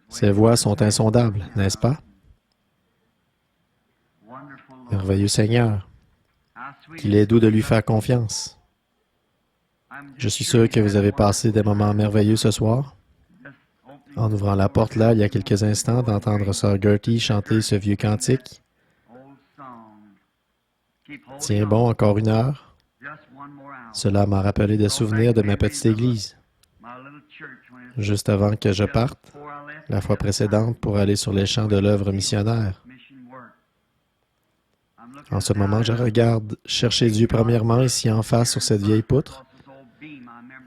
Ses voies sont insondables, n'est-ce pas? Merveilleux Seigneur, qu'il est doux de lui faire confiance. Je suis sûr que vous avez passé des moments merveilleux ce soir. En ouvrant la porte là, il y a quelques instants, d'entendre Sir Gertie chanter ce vieux cantique. Tiens bon, encore une heure. Cela m'a rappelé des souvenirs de ma petite église. Juste avant que je parte, la fois précédente, pour aller sur les champs de l'œuvre missionnaire. En ce moment, je regarde chercher Dieu premièrement ici en face sur cette vieille poutre.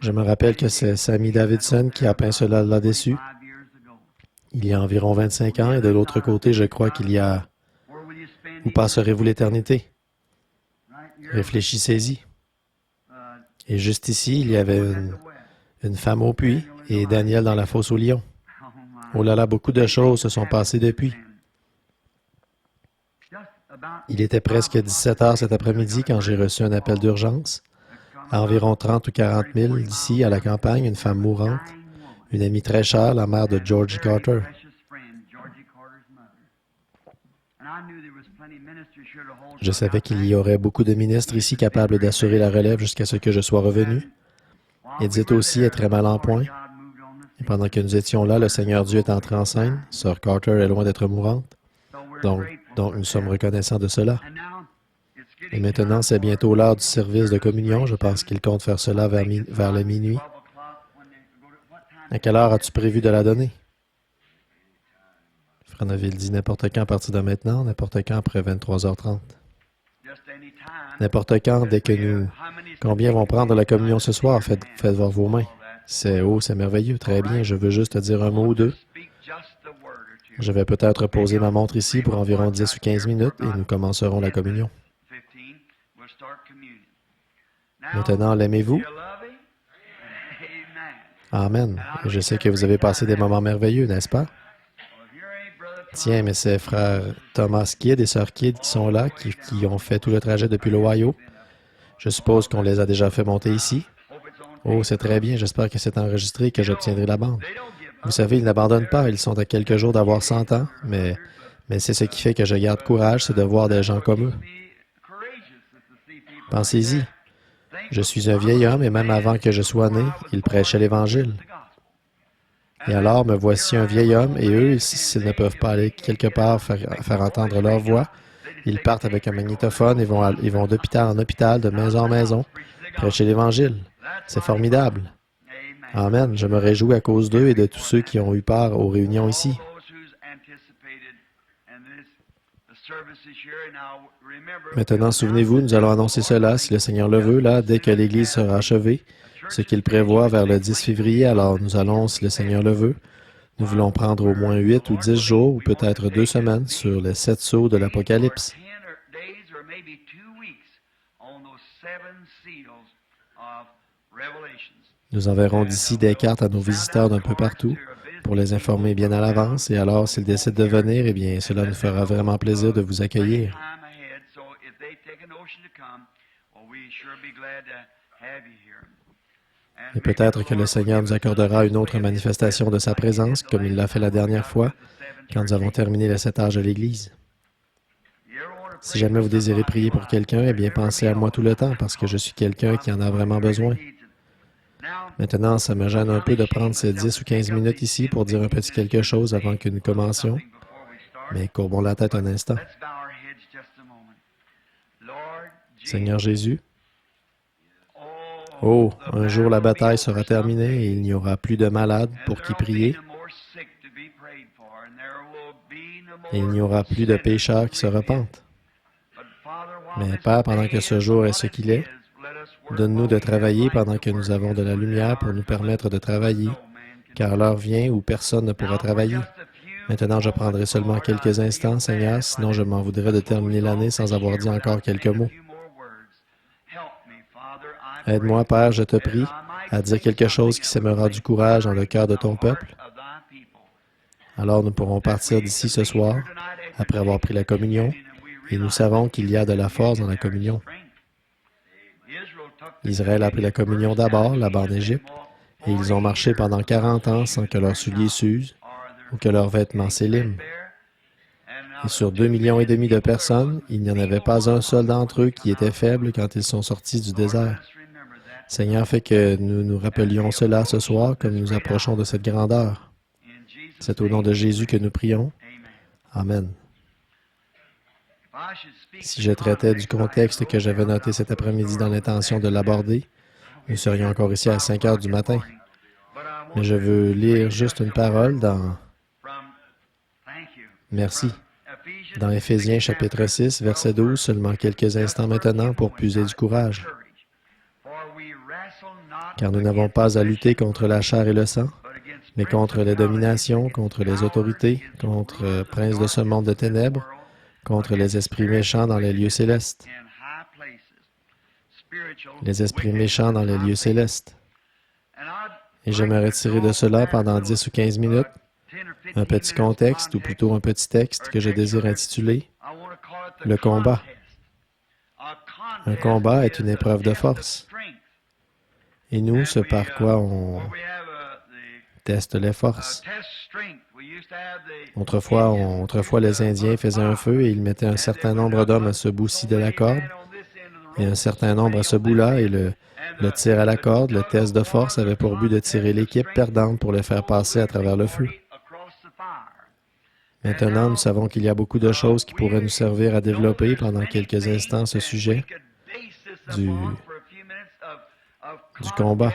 Je me rappelle que c'est Sammy Davidson qui a peint cela là-dessus. Il y a environ 25 ans, et de l'autre côté, je crois qu'il y a... Où passerez-vous l'éternité? Réfléchissez-y. Et juste ici, il y avait une femme au puits et Daniel dans la fosse aux lions. Oh là là, beaucoup de choses se sont passées depuis. Il était presque 17 heures cet après-midi quand j'ai reçu un appel d'urgence. À environ 30 ou 40 000 d'ici, à la campagne, une femme mourante, une amie très chère, la mère de Georgie Carter. Je savais qu'il y aurait beaucoup de ministres ici capables d'assurer la relève jusqu'à ce que je sois revenu. Edith aussi est très mal en point. Et pendant que nous étions là, le Seigneur Dieu est entré en scène. Sœur Carter est loin d'être mourante. Donc nous sommes reconnaissants de cela. Et maintenant, c'est bientôt l'heure du service de communion. Je pense qu'il compte faire cela vers la minuit. À quelle heure as-tu prévu de la donner? Franaville dit n'importe quand à partir de maintenant, n'importe quand après 23h30. N'importe quand, dès que nous... Combien vont prendre la communion ce soir? Faites voir vos mains. C'est merveilleux. Très bien, je veux juste te dire un mot ou deux. Je vais peut-être poser ma montre ici pour environ 10 ou 15 minutes et nous commencerons la communion. Maintenant, l'aimez-vous? Amen. Et je sais que vous avez passé des moments merveilleux, n'est-ce pas? Tiens, mais c'est frère Thomas Kidd et sœur Kidd qui sont là, qui ont fait tout le trajet depuis l'Ohio. Je suppose qu'on les a déjà fait monter ici. Oh, c'est très bien. J'espère que c'est enregistré et que j'obtiendrai la bande. Vous savez, ils n'abandonnent pas. Ils sont à quelques jours d'avoir 100 ans, mais c'est ce qui fait que je garde courage, c'est de voir des gens comme eux. Pensez-y. Je suis un vieil homme et même avant que je sois né, ils prêchaient l'Évangile. Et alors, me voici un vieil homme et eux, s'ils ne peuvent pas aller quelque part faire entendre leur voix, ils partent avec un magnétophone et vont d'hôpital en hôpital, de maison en maison, prêcher l'Évangile. C'est formidable. Amen. Je me réjouis à cause d'eux et de tous ceux qui ont eu part aux réunions ici. Maintenant, souvenez-vous, nous allons annoncer cela, si le Seigneur le veut, là, dès que l'Église sera achevée, ce qu'il prévoit vers le 10 février, alors nous allons, si le Seigneur le veut, nous voulons prendre au moins 8 ou 10 jours, ou peut-être 2 semaines, sur les 7 sceaux de l'Apocalypse. Nous enverrons d'ici des cartes à nos visiteurs d'un peu partout pour les informer bien à l'avance, et alors, s'ils décident de venir, eh bien, cela nous fera vraiment plaisir de vous accueillir. Et peut-être que le Seigneur nous accordera une autre manifestation de sa présence, comme il l'a fait la dernière fois, quand nous avons terminé les 7 âges de l'Église. Si jamais vous désirez prier pour quelqu'un, eh bien, pensez à moi tout le temps, parce que je suis quelqu'un qui en a vraiment besoin. Maintenant, ça me gêne un peu de prendre ces 10 ou 15 minutes ici pour dire un petit quelque chose avant que nous commencions, mais courbons la tête un instant. Seigneur Jésus, oh, un jour la bataille sera terminée et il n'y aura plus de malades pour qui prier, et il n'y aura plus de pécheurs qui se repentent. Mais Père, pendant que ce jour est ce qu'il est, donne-nous de travailler pendant que nous avons de la lumière pour nous permettre de travailler, car l'heure vient où personne ne pourra travailler. Maintenant, je prendrai seulement quelques instants, Seigneur, sinon je m'en voudrais de terminer l'année sans avoir dit encore quelques mots. Aide-moi, Père, je te prie, à dire quelque chose qui sèmera du courage dans le cœur de ton peuple. Alors nous pourrons partir d'ici ce soir, après avoir pris la communion, et nous savons qu'il y a de la force dans la communion. Israël a pris la communion d'abord, là-bas en Égypte, et ils ont marché pendant 40 ans sans que leurs souliers s'usent, ou que leurs vêtements s'éliment. Et sur 2,5 millions de personnes, il n'y en avait pas un seul d'entre eux qui était faible quand ils sont sortis du désert. Seigneur, fais que nous nous rappelions cela ce soir comme nous approchons de cette grandeur. C'est au nom de Jésus que nous prions. Amen. Si je traitais du contexte que j'avais noté cet après-midi dans l'intention de l'aborder, nous serions encore ici à 5 heures du matin. Mais je veux lire juste une parole dans... Merci. Dans Éphésiens chapitre 6, verset 12, seulement quelques instants maintenant pour puiser du courage. Car nous n'avons pas à lutter contre la chair et le sang, mais contre les dominations, contre les autorités, contre princes de ce monde de ténèbres, contre les esprits méchants dans les lieux célestes. Les esprits méchants dans les lieux célestes. Et je me retirerai de cela pendant 10 ou 15 minutes. Un petit contexte, ou plutôt un petit texte que je désire intituler « Le combat ». Un combat est une épreuve de force. Et nous, ce par quoi on teste les forces. Autrefois, les Indiens faisaient un feu et ils mettaient un certain nombre d'hommes à ce bout-ci de la corde et un certain nombre à ce bout-là, et le tir à la corde, le test de force, avait pour but de tirer l'équipe perdante pour les faire passer à travers le feu. Maintenant, nous savons qu'il y a beaucoup de choses qui pourraient nous servir à développer pendant quelques instants ce sujet du combat.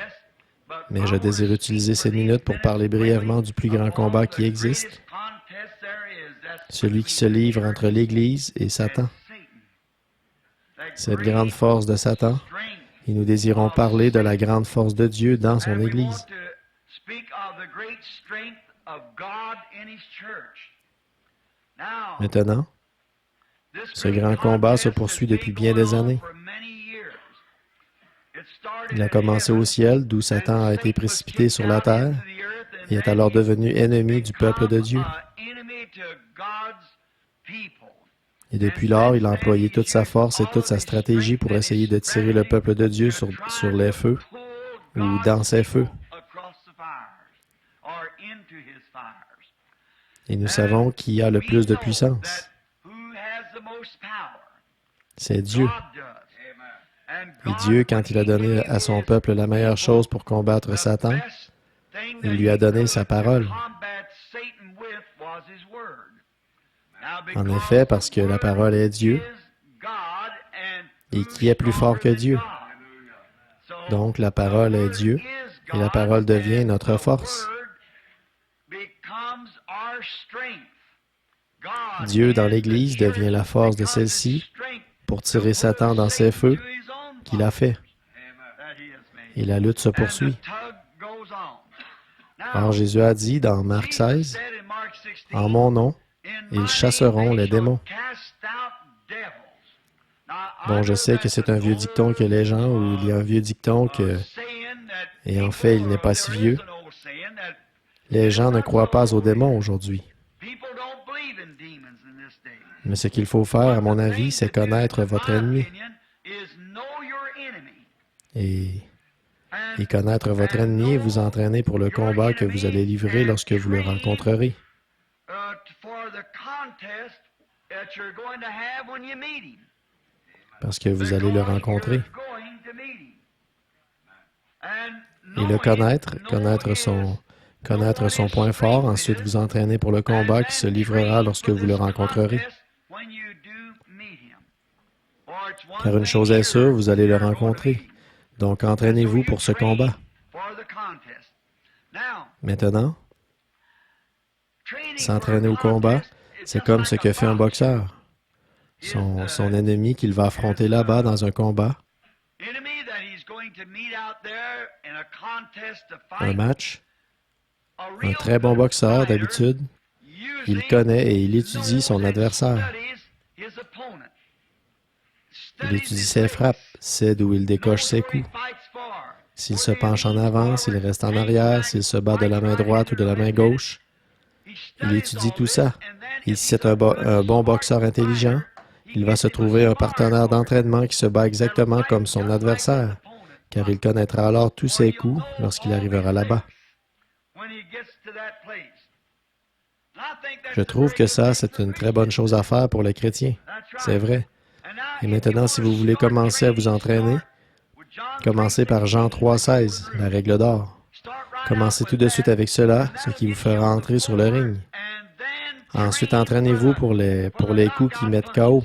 Mais je désire utiliser ces minutes pour parler brièvement du plus grand combat qui existe, celui qui se livre entre l'Église et Satan. Cette grande force de Satan, et nous désirons parler de la grande force de Dieu dans son Église. Maintenant, ce grand combat se poursuit depuis bien des années. Il a commencé au ciel, d'où Satan a été précipité sur la terre et est alors devenu ennemi du peuple de Dieu. Et depuis lors, il a employé toute sa force et toute sa stratégie pour essayer de tirer le peuple de Dieu sur les feux ou dans ses feux. Et nous savons qui a le plus de puissance. C'est Dieu. Et Dieu, quand il a donné à son peuple la meilleure chose pour combattre Satan, il lui a donné sa parole. En effet, parce que la parole est Dieu, et qui est plus fort que Dieu. Donc, la parole est Dieu, et la parole devient notre force. Dieu, dans l'Église, devient la force de celle-ci pour tirer Satan dans ses feux qu'il a fait. Et la lutte se poursuit. Or, Jésus a dit dans Marc 16, « En mon nom, ils chasseront les démons. » Bon, je sais que c'est un vieux dicton que les gens, ou il y a un vieux dicton que, et en fait, il n'est pas si vieux. Les gens ne croient pas aux démons aujourd'hui. Mais ce qu'il faut faire, à mon avis, c'est connaître votre ennemi. Et connaître votre ennemi et vous entraîner pour le combat que vous allez livrer lorsque vous le rencontrerez. Parce que vous allez le rencontrer. Et le connaître son point fort, ensuite vous entraîner pour le combat qui se livrera lorsque vous le rencontrerez. Car une chose est sûre, vous allez le rencontrer. Donc, entraînez-vous pour ce combat. Maintenant, s'entraîner au combat, c'est comme ce que fait un boxeur. Son ennemi qu'il va affronter là-bas dans un combat, un match, un très bon boxeur d'habitude, il connaît et il étudie son adversaire. Il étudie ses frappes, sait d'où il décoche ses coups. S'il se penche en avant, s'il reste en arrière, s'il se bat de la main droite ou de la main gauche. Il étudie tout ça. Et si c'est un bon boxeur intelligent, il va se trouver un partenaire d'entraînement qui se bat exactement comme son adversaire, car il connaîtra alors tous ses coups lorsqu'il arrivera là-bas. Je trouve que ça, c'est une très bonne chose à faire pour le chrétien. C'est vrai. Et maintenant, si vous voulez commencer à vous entraîner, commencez par Jean 3,16, la règle d'or. Commencez tout de suite avec cela, ce qui vous fera entrer sur le ring. Ensuite, entraînez-vous pour les coups qui mettent KO,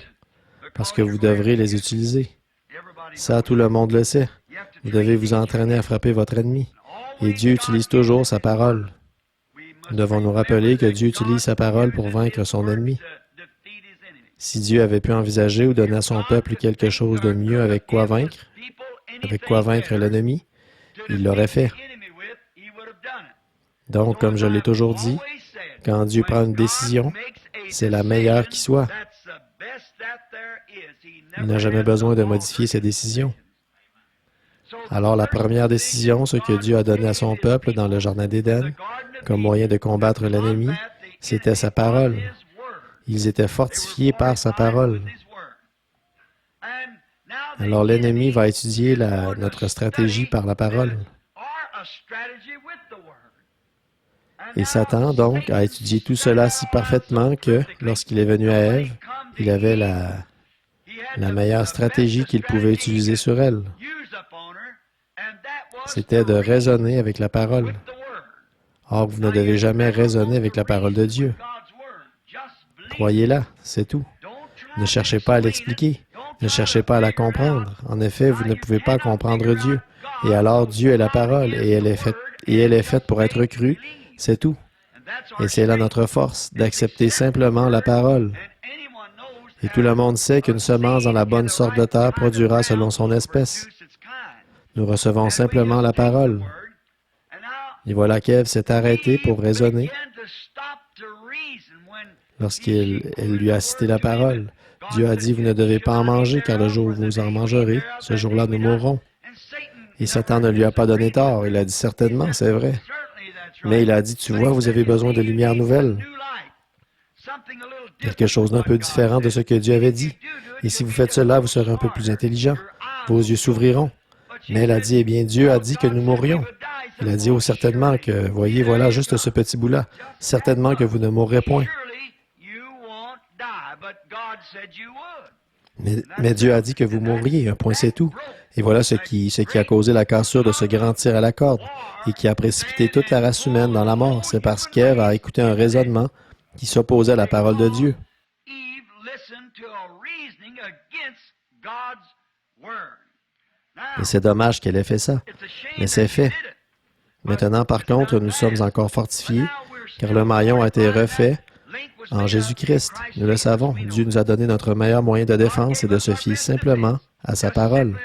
parce que vous devrez les utiliser. Ça, tout le monde le sait. Vous devez vous entraîner à frapper votre ennemi. Et Dieu utilise toujours sa parole. Nous devons nous rappeler que Dieu utilise sa parole pour vaincre son ennemi. Si Dieu avait pu envisager ou donner à son peuple quelque chose de mieux avec quoi vaincre l'ennemi, il l'aurait fait. Donc, comme je l'ai toujours dit, quand Dieu prend une décision, c'est la meilleure qui soit. Il n'a jamais besoin de modifier ses décisions. Alors, la première décision, ce que Dieu a donné à son peuple dans le Jardin d'Éden, comme moyen de combattre l'ennemi, c'était sa parole. Ils étaient fortifiés par sa parole. Alors, l'ennemi va étudier notre stratégie par la parole. Et Satan, donc, a étudié tout cela si parfaitement que, lorsqu'il est venu à Ève, il avait la meilleure stratégie qu'il pouvait utiliser sur elle. C'était de raisonner avec la parole. Or, vous ne devez jamais raisonner avec la parole de Dieu. Croyez-la, c'est tout. Ne cherchez pas à l'expliquer. Ne cherchez pas à la comprendre. En effet, vous ne pouvez pas comprendre Dieu. Et alors, Dieu est la parole, et elle est faite pour être crue. C'est tout. Et c'est là notre force, d'accepter simplement la parole. Et tout le monde sait qu'une semence dans la bonne sorte de terre produira selon son espèce. Nous recevons simplement la parole. Et voilà qu'Ève s'est arrêtée pour raisonner lorsqu'elle lui a cité la parole. Dieu a dit, vous ne devez pas en manger, car le jour où vous en mangerez, ce jour-là, nous mourrons. Et Satan ne lui a pas donné tort. Il a dit, certainement, c'est vrai. Mais il a dit, tu vois, vous avez besoin de lumière nouvelle. Quelque chose d'un peu différent de ce que Dieu avait dit. Et si vous faites cela, vous serez un peu plus intelligent. Vos yeux s'ouvriront. Mais elle a dit, eh bien, Dieu a dit que nous mourrions. Il a dit, oh, certainement que, voyez, voilà juste ce petit bout-là. Certainement que vous ne mourrez point. Mais Dieu a dit que vous mourriez, un point c'est tout. Et voilà ce qui a causé la cassure de ce grand tir à la corde et qui a précipité toute la race humaine dans la mort. C'est parce qu'Ève a écouté un raisonnement qui s'opposait à la parole de Dieu. Et c'est dommage qu'elle ait fait ça, mais c'est fait. Maintenant, par contre, nous sommes encore fortifiés, car le maillon a été refait en Jésus-Christ. Nous le savons, Dieu nous a donné notre meilleur moyen de défense et de se fier simplement à sa parole.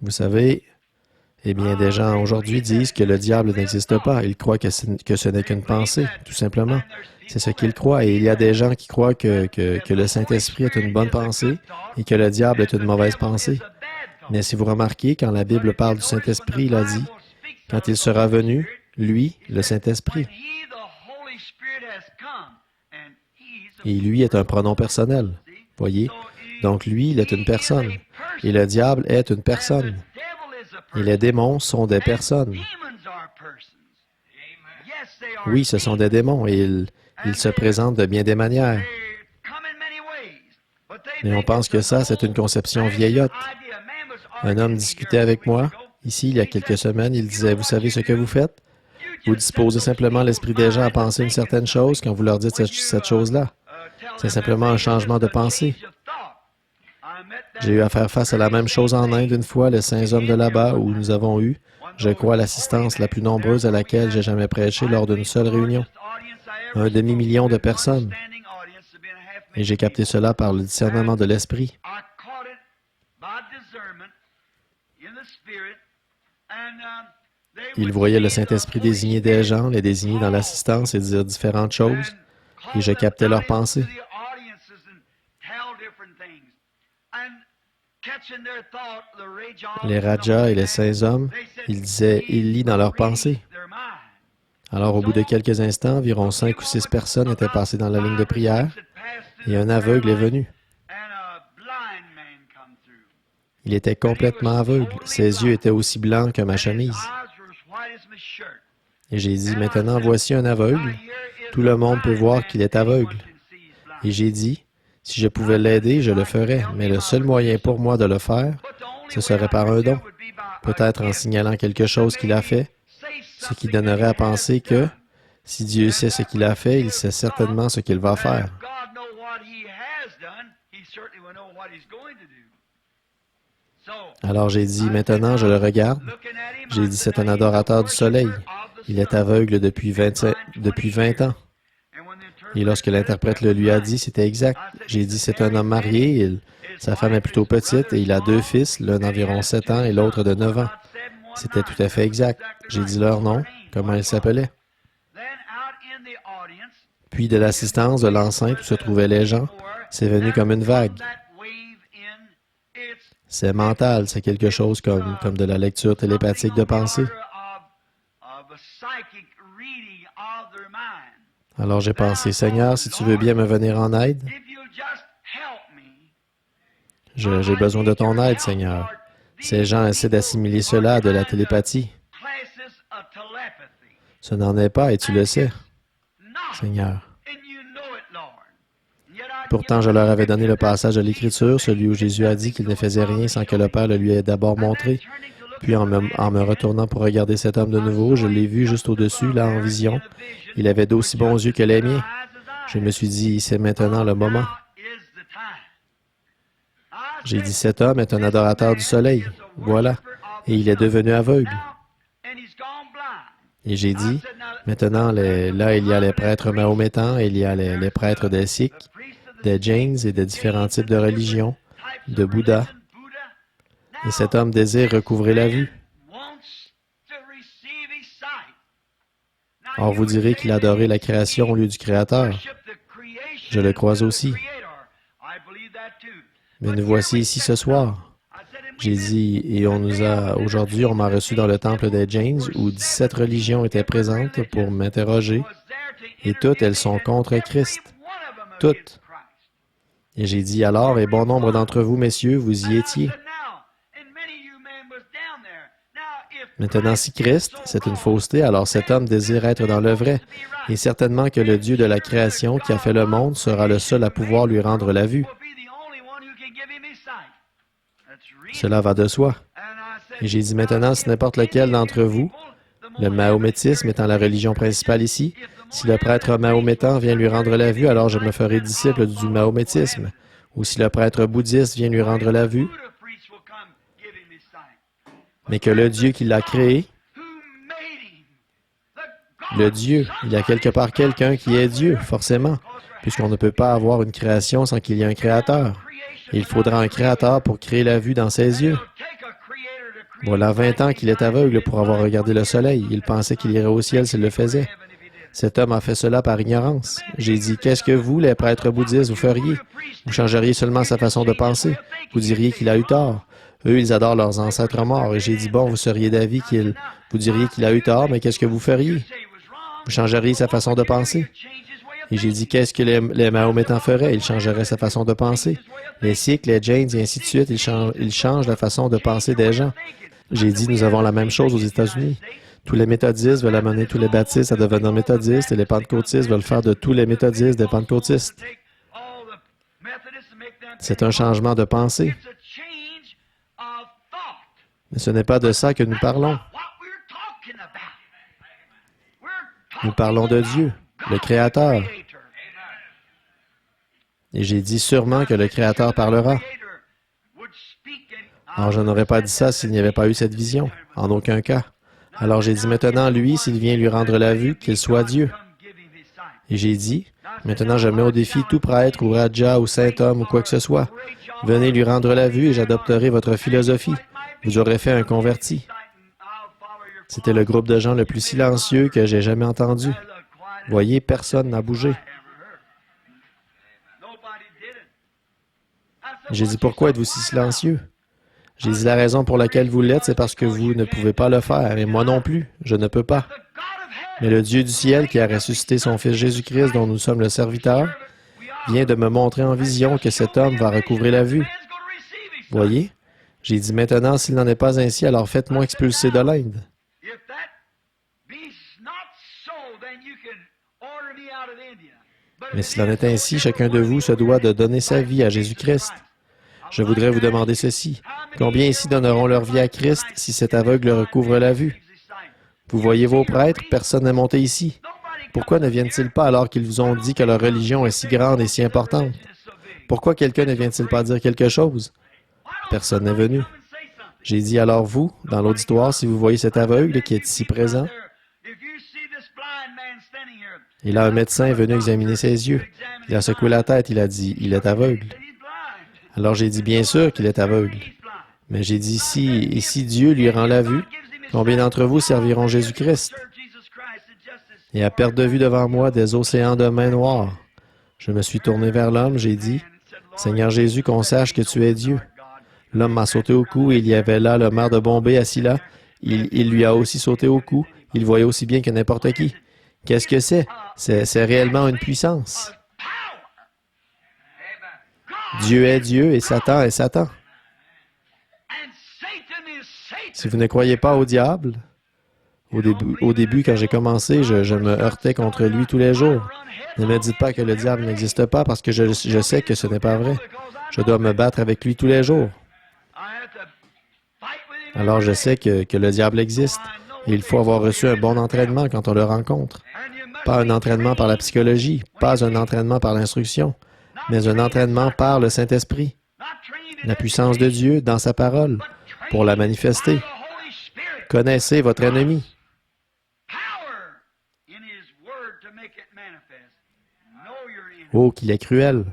Vous savez, eh bien, des gens aujourd'hui disent que le diable n'existe pas. Ils croient que ce n'est qu'une pensée, tout simplement. C'est ce qu'ils croient. Et il y a des gens qui croient que le Saint-Esprit est une bonne pensée et que le diable est une mauvaise pensée. Mais si vous remarquez, quand la Bible parle du Saint-Esprit, il a dit, quand il sera venu, lui, le Saint-Esprit. Et lui est un pronom personnel. Voyez? Donc lui, il est une personne. Et le diable est une personne. Et les démons sont des personnes. Oui, ce sont des démons et ils se présentent de bien des manières. Mais on pense que ça, c'est une conception vieillotte. Un homme discutait avec moi, ici, il y a quelques semaines, il disait, vous savez ce que vous faites? Vous disposez simplement l'esprit des gens à penser une certaine chose quand vous leur dites cette chose-là. C'est simplement un changement de pensée. J'ai eu à faire face à la même chose en Inde une fois, les saints hommes de là-bas, où nous avons eu, je crois, l'assistance la plus nombreuse à laquelle j'ai jamais prêché lors d'une seule réunion. 1 demi-million de personnes. Et j'ai capté cela par le discernement de l'esprit. Ils voyaient le Saint-Esprit désigner des gens, les désigner dans l'assistance et dire différentes choses, et je captais leurs pensées. Les Rajas et les saints hommes, ils disaient, ils lisent dans leurs pensées. Alors, au bout de quelques instants, environ 5 ou 6 personnes étaient passées dans la ligne de prière, et un aveugle est venu. Il était complètement aveugle. Ses yeux étaient aussi blancs que ma chemise. Et j'ai dit, maintenant, voici un aveugle. Tout le monde peut voir qu'il est aveugle. Et j'ai dit, si je pouvais l'aider, je le ferais, mais le seul moyen pour moi de le faire, ce serait par un don, peut-être en signalant quelque chose qu'il a fait, ce qui donnerait à penser que, si Dieu sait ce qu'il a fait, il sait certainement ce qu'il va faire. Alors j'ai dit, maintenant je le regarde. J'ai dit, c'est un adorateur du soleil. Il est aveugle depuis 20 ans. Et lorsque l'interprète le lui a dit, c'était exact. J'ai dit, c'est un homme marié, sa femme est plutôt petite et il a 2 fils, l'un d'environ 7 ans et l'autre de 9 ans. C'était tout à fait exact. J'ai dit leur nom, comment ils s'appelaient. Puis de l'assistance de l'enceinte où se trouvaient les gens, c'est venu comme une vague. C'est mental, c'est quelque chose comme de la lecture télépathique de pensée. Alors j'ai pensé, Seigneur, si tu veux bien me venir en aide, j'ai besoin de ton aide, Seigneur. Ces gens essaient d'assimiler cela à de la télépathie. Ce n'en est pas et tu le sais, Seigneur. Pourtant, je leur avais donné le passage de l'Écriture, celui où Jésus a dit qu'il ne faisait rien sans que le Père le lui ait d'abord montré. Puis, en me retournant pour regarder cet homme de nouveau, je l'ai vu juste au-dessus, là, en vision. Il avait d'aussi bons yeux que les miens. Je me suis dit, c'est maintenant le moment. J'ai dit, cet homme est un adorateur du soleil. Voilà. Et il est devenu aveugle. Et j'ai dit, maintenant, là, il y a les prêtres mahométans, il y a les prêtres des Sikhs, des Jains et des différents types de religions, de Bouddha. Et cet homme désire recouvrer la vue. Or, vous direz qu'il adorait la création au lieu du Créateur. Je le crois aussi. Mais nous voici ici ce soir. J'ai dit, et aujourd'hui, on m'a reçu dans le temple des Jains, où 17 religions étaient présentes pour m'interroger, et toutes, elles sont contre Christ. Toutes. Et j'ai dit, alors, et bon nombre d'entre vous, messieurs, vous y étiez. Maintenant, si Christ, c'est une fausseté, alors cet homme désire être dans le vrai, et certainement que le Dieu de la création qui a fait le monde sera le seul à pouvoir lui rendre la vue. Cela va de soi. Et j'ai dit maintenant, si n'importe lequel d'entre vous, le mahométisme étant la religion principale ici, si le prêtre mahométan vient lui rendre la vue, alors je me ferai disciple du mahométisme. Ou si le prêtre bouddhiste vient lui rendre la vue, mais que le Dieu qui l'a créé, le Dieu, il y a quelque part quelqu'un qui est Dieu, forcément, puisqu'on ne peut pas avoir une création sans qu'il y ait un créateur. Il faudra un créateur pour créer la vue dans ses yeux. Voilà 20 ans qu'il est aveugle pour avoir regardé le soleil. Il pensait qu'il irait au ciel s'il le faisait. Cet homme a fait cela par ignorance. J'ai dit, qu'est-ce que vous, les prêtres bouddhistes, vous feriez? Vous changeriez seulement sa façon de penser. Vous diriez qu'il a eu tort. Eux, ils adorent leurs ancêtres morts. Et j'ai dit, bon, vous seriez d'avis vous diriez qu'il a eu tort, mais qu'est-ce que vous feriez? Vous changeriez sa façon de penser. Et j'ai dit, qu'est-ce que les Mahométans feraient? Ils changeraient sa façon de penser. Les Sikhs, les Jains et ainsi de suite, ils changent la façon de penser des gens. J'ai dit, nous avons la même chose aux États-Unis. Tous les méthodistes veulent amener tous les baptistes à devenir méthodistes et les pentecôtistes veulent faire de tous les méthodistes des pentecôtistes. C'est un changement de pensée. Mais ce n'est pas de ça que nous parlons. Nous parlons de Dieu, le Créateur. Et j'ai dit sûrement que le Créateur parlera. Alors je n'aurais pas dit ça s'il n'y avait pas eu cette vision, en aucun cas. Alors j'ai dit maintenant, lui, s'il vient lui rendre la vue, qu'il soit Dieu. Et j'ai dit, maintenant je mets au défi tout prêtre ou raja ou saint homme ou quoi que ce soit. Venez lui rendre la vue et j'adopterai votre philosophie. Vous aurez fait un converti. C'était le groupe de gens le plus silencieux que j'ai jamais entendu. Voyez, personne n'a bougé. J'ai dit, pourquoi êtes-vous si silencieux? J'ai dit, la raison pour laquelle vous l'êtes, c'est parce que vous ne pouvez pas le faire, et moi non plus, je ne peux pas. Mais le Dieu du ciel qui a ressuscité son Fils Jésus-Christ, dont nous sommes le serviteur, vient de me montrer en vision que cet homme va recouvrer la vue. Voyez? J'ai dit, maintenant, s'il n'en est pas ainsi, alors faites-moi expulser de l'Inde. Mais s'il en est ainsi, chacun de vous se doit de donner sa vie à Jésus-Christ. Je voudrais vous demander ceci. Combien ici donneront leur vie à Christ si cet aveugle recouvre la vue? Vous voyez vos prêtres, personne n'est monté ici. Pourquoi ne viennent-ils pas alors qu'ils vous ont dit que leur religion est si grande et si importante? Pourquoi quelqu'un ne vient-il pas dire quelque chose? Personne n'est venu. J'ai dit, alors vous, dans l'auditoire, si vous voyez cet aveugle qui est ici présent, et là, un médecin est venu examiner ses yeux. Il a secoué la tête, il a dit, il est aveugle. Alors j'ai dit, bien sûr qu'il est aveugle. Mais j'ai dit, si Dieu lui rend la vue, combien d'entre vous serviront Jésus-Christ? Et à perte de vue devant moi, des océans de mains noires. Je me suis tourné vers l'homme, j'ai dit, Seigneur Jésus, qu'on sache que tu es Dieu. L'homme m'a sauté au cou et il y avait là le maire de Bombay assis là. Il lui a aussi sauté au cou. Il voyait aussi bien que n'importe qui. Qu'est-ce que c'est? C'est réellement une puissance. Dieu est Dieu et Satan est Satan. Si vous ne croyez pas au diable, au début quand j'ai commencé, je me heurtais contre lui tous les jours. Ne me dites pas que le diable n'existe pas parce que je sais que ce n'est pas vrai. Je dois me battre avec lui tous les jours. Alors je sais que le diable existe et il faut avoir reçu un bon entraînement quand on le rencontre. Pas un entraînement par la psychologie, pas un entraînement par l'instruction, mais un entraînement par le Saint-Esprit. La puissance de Dieu dans sa parole, pour la manifester. Connaissez votre ennemi. Oh, qu'il est cruel!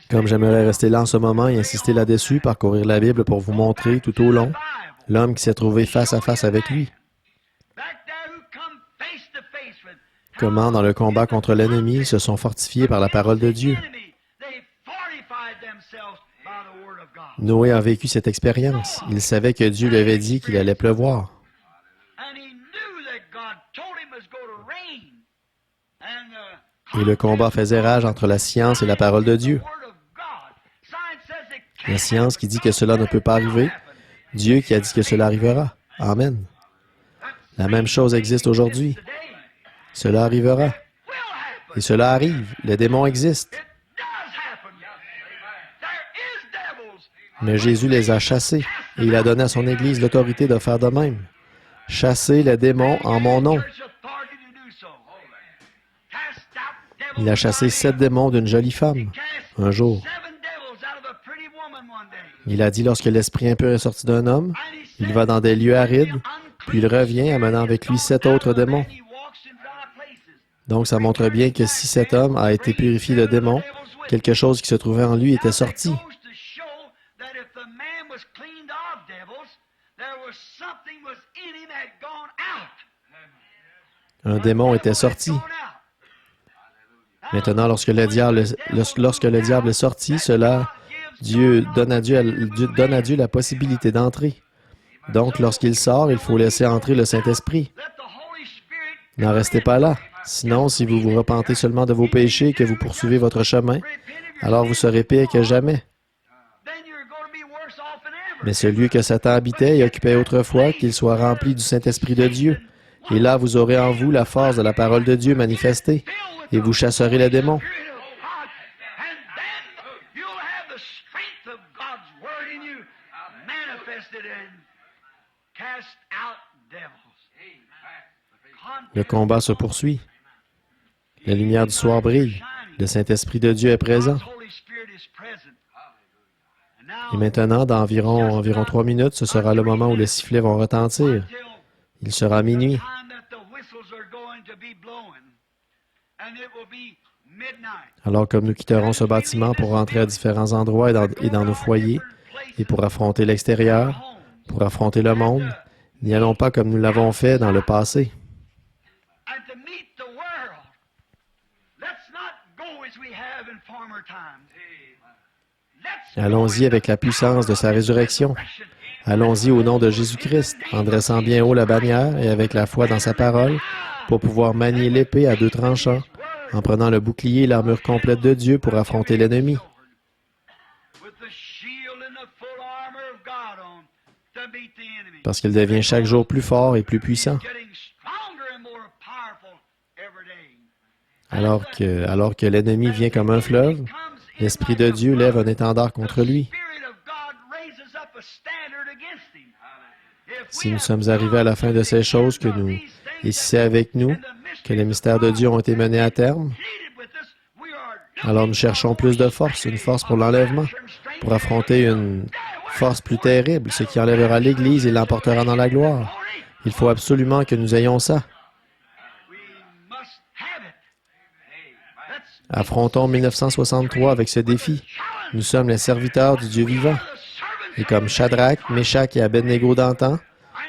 Comme j'aimerais rester là en ce moment et insister là-dessus, parcourir la Bible pour vous montrer tout au long l'homme qui s'est trouvé face à face avec lui. Comment, dans le combat contre l'ennemi, ils se sont fortifiés par la parole de Dieu. Noé a vécu cette expérience. Il savait que Dieu lui avait dit qu'il allait pleuvoir. Et le combat faisait rage entre la science et la parole de Dieu. La science qui dit que cela ne peut pas arriver, Dieu qui a dit que cela arrivera. Amen. La même chose existe aujourd'hui. Cela arrivera. Et cela arrive. Les démons existent. Mais Jésus les a chassés et il a donné à son Église l'autorité de faire de même. Chasser les démons en mon nom. Il a chassé 7 démons d'une jolie femme, un jour. Il a dit, lorsque l'esprit impur est sorti d'un homme, il va dans des lieux arides, puis il revient amenant avec lui 7 autres démons. Donc, ça montre bien que si cet homme a été purifié de démons, quelque chose qui se trouvait en lui était sorti. Un démon était sorti. Maintenant, lorsque le diable est sorti, Dieu donne à Dieu la possibilité d'entrer. Donc, lorsqu'il sort, il faut laisser entrer le Saint-Esprit. N'en restez pas là. Sinon, si vous vous repentez seulement de vos péchés et que vous poursuivez votre chemin, alors vous serez pire que jamais. Mais ce lieu que Satan habitait et occupait autrefois, qu'il soit rempli du Saint-Esprit de Dieu. Et là, vous aurez en vous la force de la parole de Dieu manifestée, et vous chasserez les démons. Le combat se poursuit. La lumière du soir brille. Le Saint-Esprit de Dieu est présent. Et maintenant, dans environ 3 minutes, ce sera le moment où les sifflets vont retentir. Il sera minuit. Alors, comme nous quitterons ce bâtiment pour rentrer à différents endroits et dans nos foyers, et pour affronter l'extérieur, pour affronter le monde, n'y allons pas comme nous l'avons fait dans le passé. Allons-y avec la puissance de sa résurrection. Allons-y au nom de Jésus-Christ, en dressant bien haut la bannière et avec la foi dans sa parole, pour pouvoir manier l'épée à 2 tranchants, en prenant le bouclier et l'armure complète de Dieu pour affronter l'ennemi. parce qu'il devient chaque jour plus fort et plus puissant. Alors que l'ennemi vient comme un fleuve, l'Esprit de Dieu lève un étendard contre lui. Si nous sommes arrivés à la fin de ces choses et si c'est avec nous que les mystères de Dieu ont été menés à terme, alors nous cherchons plus de force, une force pour l'enlèvement, pour affronter une force plus terrible, ce qui enlèvera l'Église et l'emportera dans la gloire. Il faut absolument que nous ayons ça. Affrontons 1963 avec ce défi. Nous sommes les serviteurs du Dieu vivant. Et comme Shadrach, Méchach et Abednego d'antan,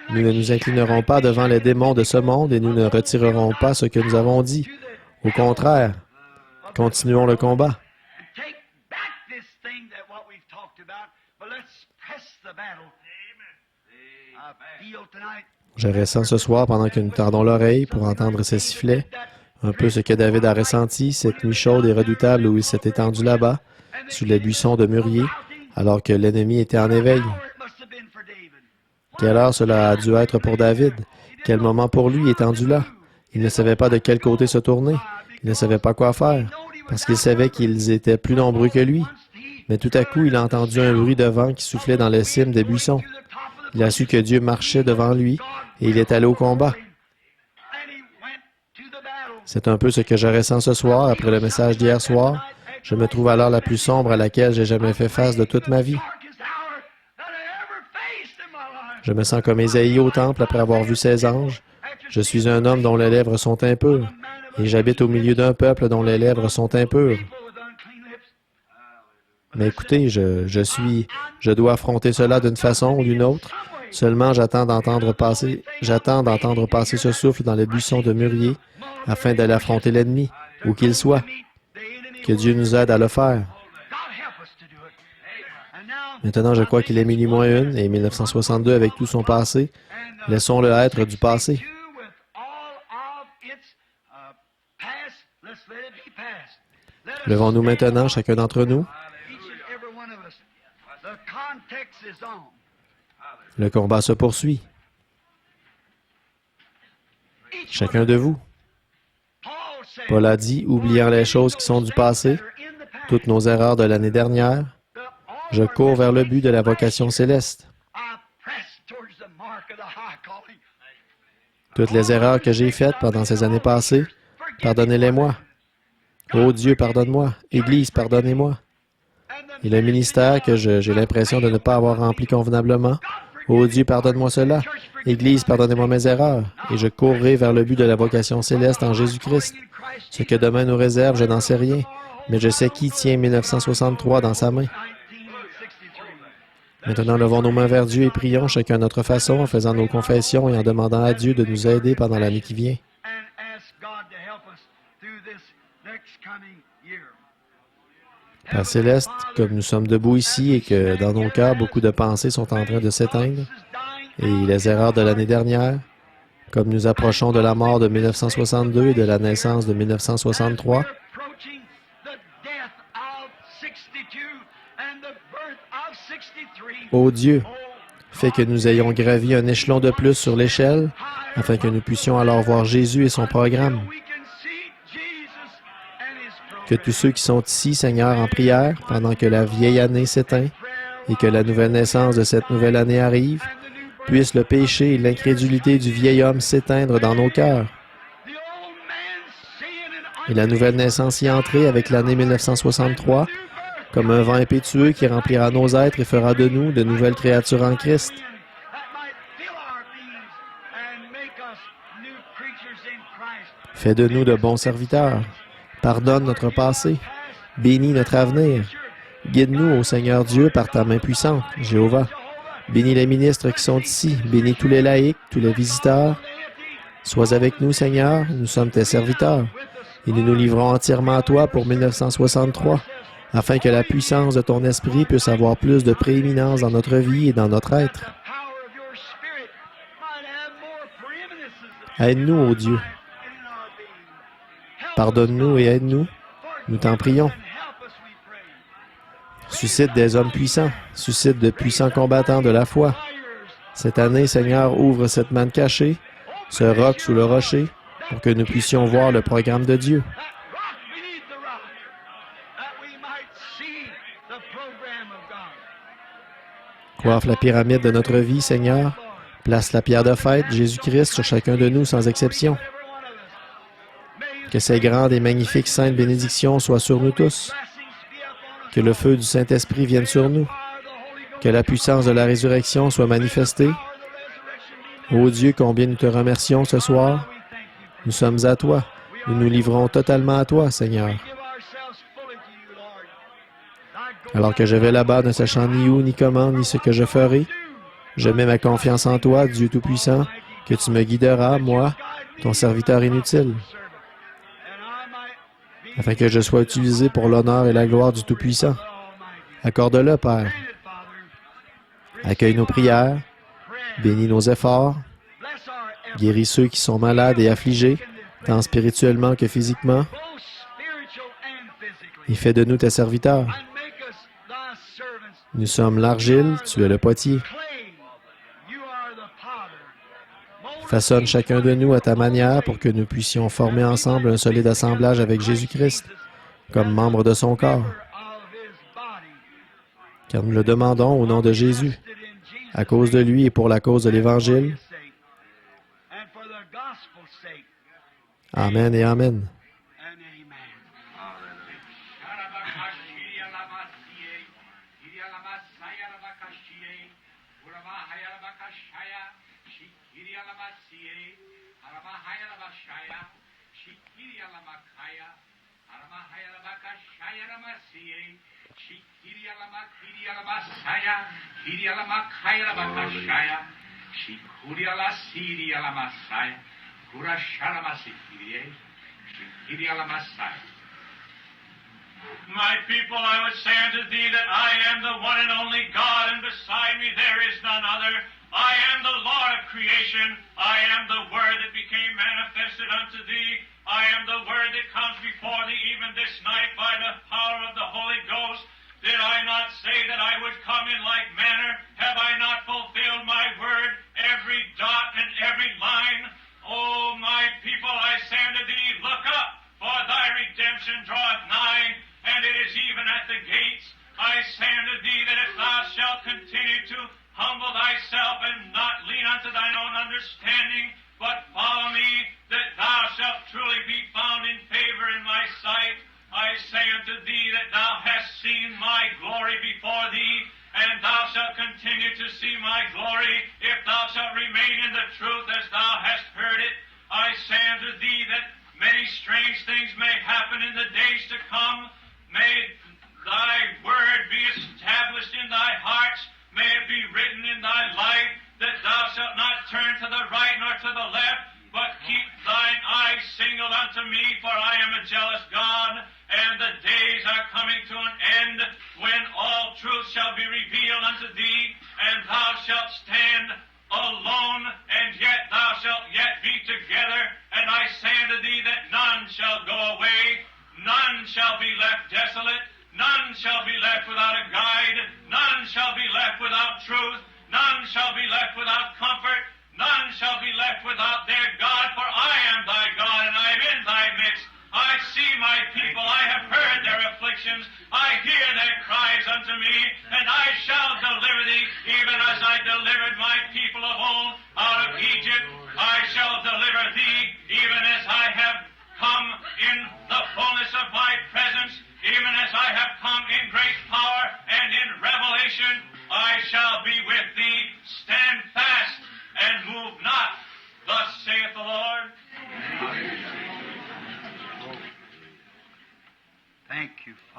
nous ne nous inclinerons pas devant les démons de ce monde et nous ne retirerons pas ce que nous avons dit. Au contraire, continuons le combat. Je ressens ce soir, pendant que nous tendons l'oreille pour entendre ces sifflets, un peu ce que David a ressenti cette nuit chaude et redoutable où il s'est étendu là-bas, sous les buissons de mûrier, alors que l'ennemi était en éveil. Quelle heure cela a dû être pour David? Quel moment pour lui étendu là? Il ne savait pas de quel côté se tourner. Il ne savait pas quoi faire, parce qu'il savait qu'ils étaient plus nombreux que lui. Mais tout à coup, il a entendu un bruit de vent qui soufflait dans les cimes des buissons. Il a su que Dieu marchait devant lui, et il est allé au combat. C'est un peu ce que je ressens ce soir, après le message d'hier soir. Je me trouve à l'heure la plus sombre à laquelle j'ai jamais fait face de toute ma vie. Je me sens comme Ésaïe au temple après avoir vu ses anges. Je suis un homme dont les lèvres sont impures, et j'habite au milieu d'un peuple dont les lèvres sont impures. Mais écoutez, je dois affronter cela d'une façon ou d'une autre. Seulement, j'attends d'entendre passer ce souffle dans les buissons de mûrier, afin d'aller affronter l'ennemi, où qu'il soit. Que Dieu nous aide à le faire. Maintenant, je crois qu'il est minuit moins une, et 1962 avec tout son passé. Laissons-le être du passé. Levons-nous maintenant, chacun d'entre nous. Le combat se poursuit. Chacun de vous. Paul a dit, oubliant les choses qui sont du passé, toutes nos erreurs de l'année dernière, je cours vers le but de la vocation céleste. Toutes les erreurs que j'ai faites pendant ces années passées, pardonnez-les-moi. Ô Dieu, pardonne-moi. Église, pardonnez-moi. Et le ministère que j'ai l'impression de ne pas avoir rempli convenablement, ô Dieu, pardonne-moi cela. Église, pardonnez-moi mes erreurs. Et je courrai vers le but de la vocation céleste en Jésus-Christ. Ce que demain nous réserve, je n'en sais rien, mais je sais qui tient 1963 dans sa main. Maintenant, levons nos mains vers Dieu et prions chacun à notre façon en faisant nos confessions et en demandant à Dieu de nous aider pendant l'année qui vient. Père Céleste, comme nous sommes debout ici et que dans nos cœurs, beaucoup de pensées sont en train de s'éteindre, et les erreurs de l'année dernière, comme nous approchons de la mort de 1962 et de la naissance de 1963, ô Dieu, fais que nous ayons gravi un échelon de plus sur l'échelle, afin que nous puissions alors voir Jésus et son programme. Que tous ceux qui sont ici, Seigneur, en prière, pendant que la vieille année s'éteint et que la nouvelle naissance de cette nouvelle année arrive, puissent le péché et l'incrédulité du vieil homme s'éteindre dans nos cœurs. Et la nouvelle naissance y entrer avec l'année 1963, comme un vent impétueux qui remplira nos êtres et fera de nous de nouvelles créatures en Christ. Fais de nous de bons serviteurs. Pardonne notre passé. Bénis notre avenir. Guide-nous, ô Seigneur Dieu, par ta main puissante, Jéhovah. Bénis les ministres qui sont ici. Bénis tous les laïcs, tous les visiteurs. Sois avec nous, Seigneur. Nous sommes tes serviteurs. Et nous nous livrons entièrement à toi pour 1963, afin que la puissance de ton esprit puisse avoir plus de prééminence dans notre vie et dans notre être. Aide-nous, ô Dieu. Pardonne-nous et aide-nous. Nous t'en prions. Suscite des hommes puissants, suscite de puissants combattants de la foi. Cette année, Seigneur, ouvre cette manne cachée, ce roc sous le rocher, pour que nous puissions voir le programme de Dieu. Coiffe la pyramide de notre vie, Seigneur. Place la pierre de fête, Jésus-Christ, sur chacun de nous, sans exception. Que ces grandes et magnifiques saintes bénédictions soient sur nous tous. Que le feu du Saint-Esprit vienne sur nous. Que la puissance de la résurrection soit manifestée. Ô Dieu, combien nous te remercions ce soir. Nous sommes à toi. Nous nous livrons totalement à toi, Seigneur. Alors que je vais là-bas, ne sachant ni où, ni comment, ni ce que je ferai, je mets ma confiance en toi, Dieu Tout-Puissant, que tu me guideras, moi, ton serviteur inutile, afin que je sois utilisé pour l'honneur et la gloire du Tout-Puissant. Accorde-le, Père. Accueille nos prières, bénis nos efforts, guéris ceux qui sont malades et affligés, tant spirituellement que physiquement, et fais de nous tes serviteurs. Nous sommes l'argile, tu es le potier. Façonne chacun de nous à ta manière pour que nous puissions former ensemble un solide assemblage avec Jésus-Christ, comme membre de son corps. Car nous le demandons au nom de Jésus, à cause de lui et pour la cause de l'Évangile. Amen et Amen. My people, I would say unto thee that I am the one and only God, and beside me there is none other. I am the Lord of creation. I am the Word that became manifested unto thee. I am the Word that comes before thee even this night by the power of the Holy Ghost. Did I not say that I would come in like manner? Have I not fulfilled my word, every dot and every line? O my people, I say unto thee, look up, for thy redemption draweth nigh, and it is even at the gates. I say unto thee that if thou shalt continue to humble thyself and not lean unto thine own understanding, but follow me, that thou shalt truly be found in favor in my sight. I say unto thee that thou hast seen my glory before thee, and thou shalt continue to see my glory, if thou shalt remain in the truth as thou hast heard it. I say unto thee that many strange things may happen in the days to come. May thy word be established in thy hearts. May it be written in thy life, that thou shalt not turn to the right nor to the left, but keep thine eyes singled unto me, for I am a jealous God, and the days are coming to an end, when all truth shall be revealed unto thee, and thou shalt stand alone, and yet thou shalt yet be together. And I say unto thee that none shall go away, none shall be left desolate, none shall be left without a guide, none shall be left without truth, none shall be left without comfort, none shall be left without their God, for I am thy God, and I am in thy midst. I see my people, I have heard their afflictions, I hear their cries unto me, and I shall deliver thee, even as I delivered my people of old out of Egypt. I shall deliver thee, even as I have come in the fullness of my presence, even as I have come in great power and in revelation. I shall be with thee. Stand fast and move not. Thus saith the Lord.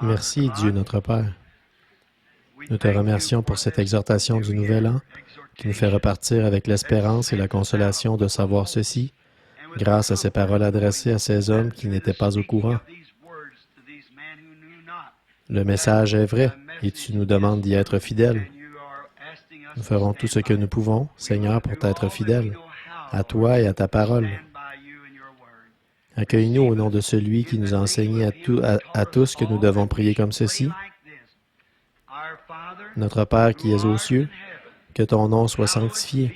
Merci, Dieu notre Père. Nous te remercions pour cette exhortation du Nouvel An qui nous fait repartir avec l'espérance et la consolation de savoir ceci, grâce à ces paroles adressées à ces hommes qui n'étaient pas au courant. Le message est vrai et tu nous demandes d'y être fidèles. Nous ferons tout ce que nous pouvons, Seigneur, pour t'être fidèles, à toi et à ta parole. Accueille-nous au nom de celui qui nous a enseigné à tous que nous devons prier comme ceci. Notre Père qui es aux cieux, que ton nom soit sanctifié,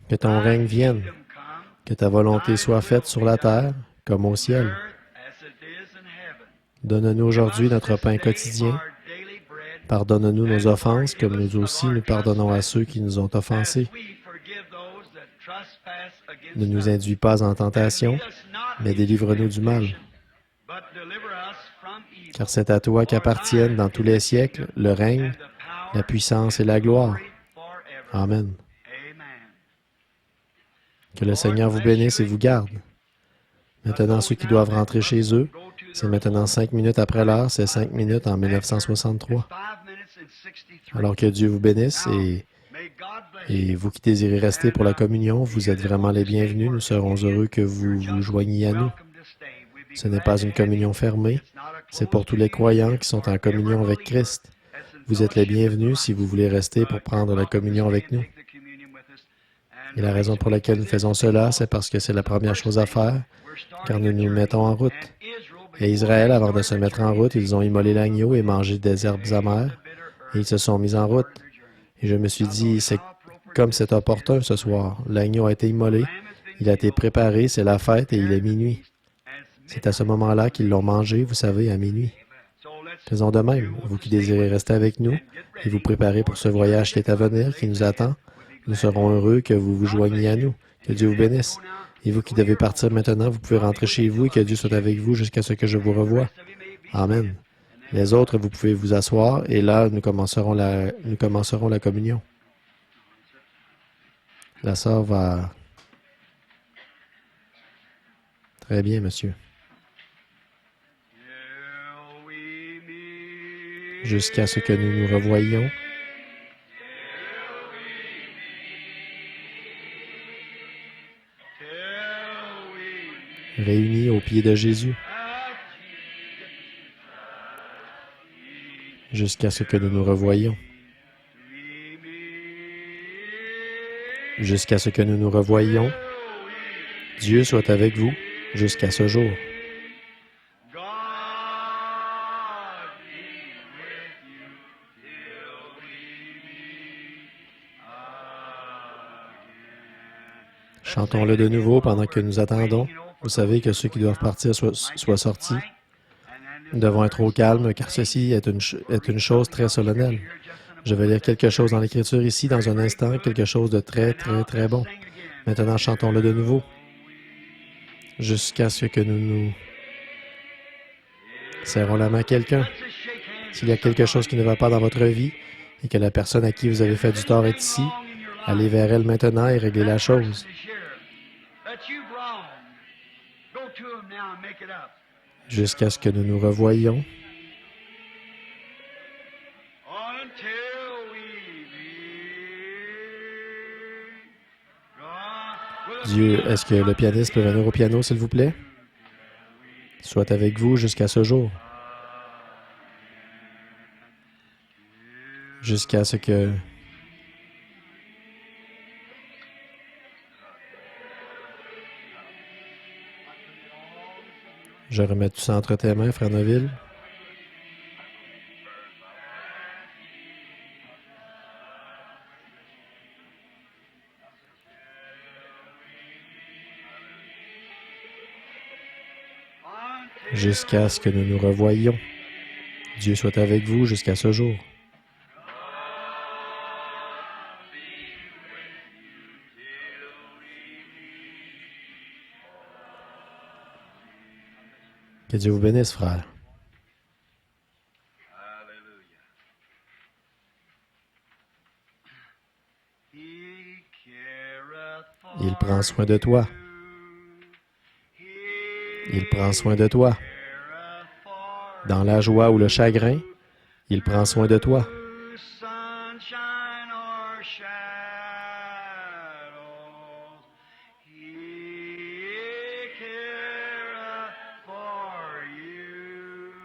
que ton règne vienne, que ta volonté soit faite sur la terre comme au ciel. Donne-nous aujourd'hui notre pain quotidien. Pardonne-nous nos offenses, comme nous aussi nous pardonnons à ceux qui nous ont offensés. Ne nous induis pas en tentation, mais délivre-nous du mal. Car c'est à toi qu'appartiennent dans tous les siècles le règne, la puissance et la gloire. Amen. Que le Seigneur vous bénisse et vous garde. Maintenant, ceux qui doivent rentrer chez eux, c'est maintenant 5 minutes après l'heure, c'est 5 minutes en 1963. Alors que Dieu vous bénisse et vous qui désirez rester pour la communion, vous êtes vraiment les bienvenus. Nous serons heureux que vous vous joigniez à nous. Ce n'est pas une communion fermée, c'est pour tous les croyants qui sont en communion avec Christ. Vous êtes les bienvenus si vous voulez rester pour prendre la communion avec nous. Et la raison pour laquelle nous faisons cela, c'est parce que c'est la première chose à faire, car nous nous mettons en route. Et Israël, avant de se mettre en route, ils ont immolé l'agneau et mangé des herbes amères, et ils se sont mis en route. Et je me suis dit, comme c'est opportun ce soir, l'agneau a été immolé, il a été préparé, c'est la fête et il est minuit. C'est à ce moment-là qu'ils l'ont mangé, vous savez, à minuit. Faisons de même, vous qui désirez rester avec nous et vous préparer pour ce voyage qui est à venir, qui nous attend. Nous serons heureux que vous vous joigniez à nous. Que Dieu vous bénisse. Et vous qui devez partir maintenant, vous pouvez rentrer chez vous et que Dieu soit avec vous jusqu'à ce que je vous revoie. Amen. Les autres, vous pouvez vous asseoir et là, nous commencerons la communion. La sœur va... Très bien, monsieur. Jusqu'à ce que nous nous revoyions. Réunis aux pieds de Jésus. Jusqu'à ce que nous nous revoyions. Jusqu'à ce que nous nous revoyions. Dieu soit avec vous jusqu'à ce jour. Chantons-le de nouveau pendant que nous attendons. Vous savez que ceux qui doivent partir soient sortis. Nous devons être au calme, car ceci est une chose très solennelle. Je vais lire quelque chose dans l'Écriture ici, dans un instant, quelque chose de très, très, très bon. Maintenant, chantons-le de nouveau, jusqu'à ce que nous serrons la main à quelqu'un. S'il y a quelque chose qui ne va pas dans votre vie, et que la personne à qui vous avez fait du tort est ici, allez vers elle maintenant et réglez la chose. Jusqu'à ce que nous nous revoyions. Dieu, est-ce que le pianiste peut venir au piano, s'il vous plaît? Soit avec vous jusqu'à ce jour. Jusqu'à ce que... Je remets tout ça entre tes mains, Frère Neville. Jusqu'à ce que nous nous revoyions. Dieu soit avec vous jusqu'à ce jour. Que Dieu vous bénisse, frère. Il prend soin de toi. Il prend soin de toi. Dans la joie ou le chagrin, il prend soin de toi.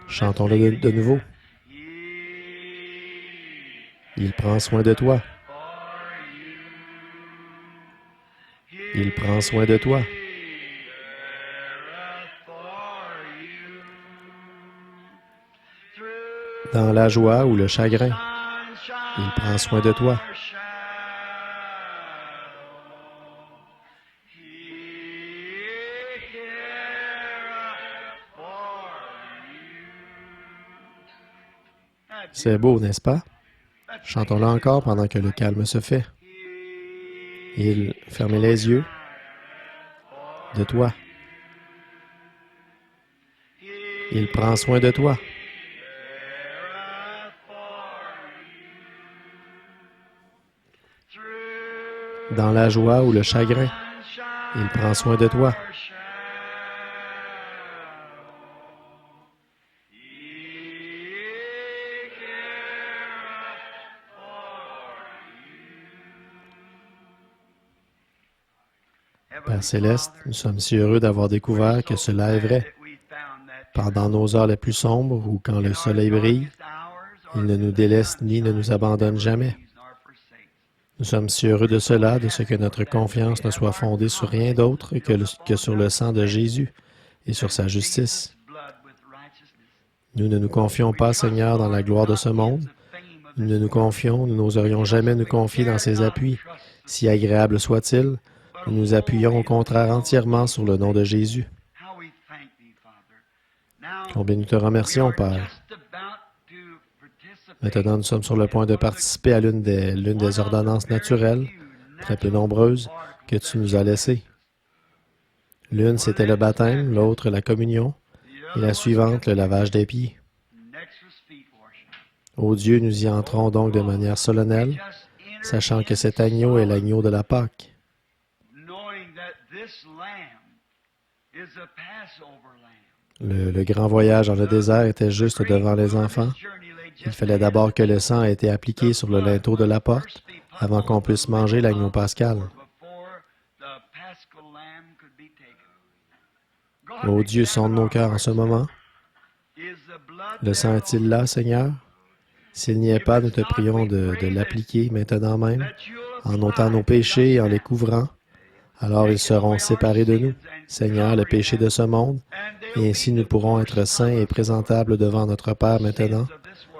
Chantons-le de nouveau. Il prend soin de toi. Il prend soin de toi. Dans la joie ou le chagrin, Il prend soin de toi. C'est beau, n'est-ce pas? Chantons-le encore pendant que le calme se fait. Il ferme les yeux de toi. Il prend soin de toi. Dans la joie ou le chagrin, il prend soin de toi. Père Céleste, nous sommes si heureux d'avoir découvert que cela est vrai. Pendant nos heures les plus sombres ou quand le soleil brille, il ne nous délaisse ni ne nous abandonne jamais. Nous sommes si heureux de cela, de ce que notre confiance ne soit fondée sur rien d'autre que sur le sang de Jésus et sur sa justice. Nous ne nous confions pas, Seigneur, dans la gloire de ce monde. Nous ne nous confions, nous n'oserions jamais nous confier dans ses appuis, si agréable soit-il. Nous nous appuyons au contraire entièrement sur le nom de Jésus. Combien nous te remercions, Père. Maintenant, nous sommes sur le point de participer à l'une des ordonnances naturelles, très peu nombreuses, que tu nous as laissées. L'une, c'était le baptême, l'autre, la communion, et la suivante, le lavage des pieds. Ô Dieu, nous y entrons donc de manière solennelle, sachant que cet agneau est l'agneau de la Pâque. Le grand voyage dans le désert était juste devant les enfants. Il fallait d'abord que le sang ait été appliqué sur le linteau de la porte avant qu'on puisse manger l'agneau pascal. Ô Dieu, sonde nos cœurs en ce moment. Le sang est-il là, Seigneur? S'il n'y est pas, nous te prions de l'appliquer maintenant même, en ôtant nos péchés et en les couvrant. Alors ils seront séparés de nous, Seigneur, le péché de ce monde, et ainsi nous pourrons être saints et présentables devant notre Père maintenant,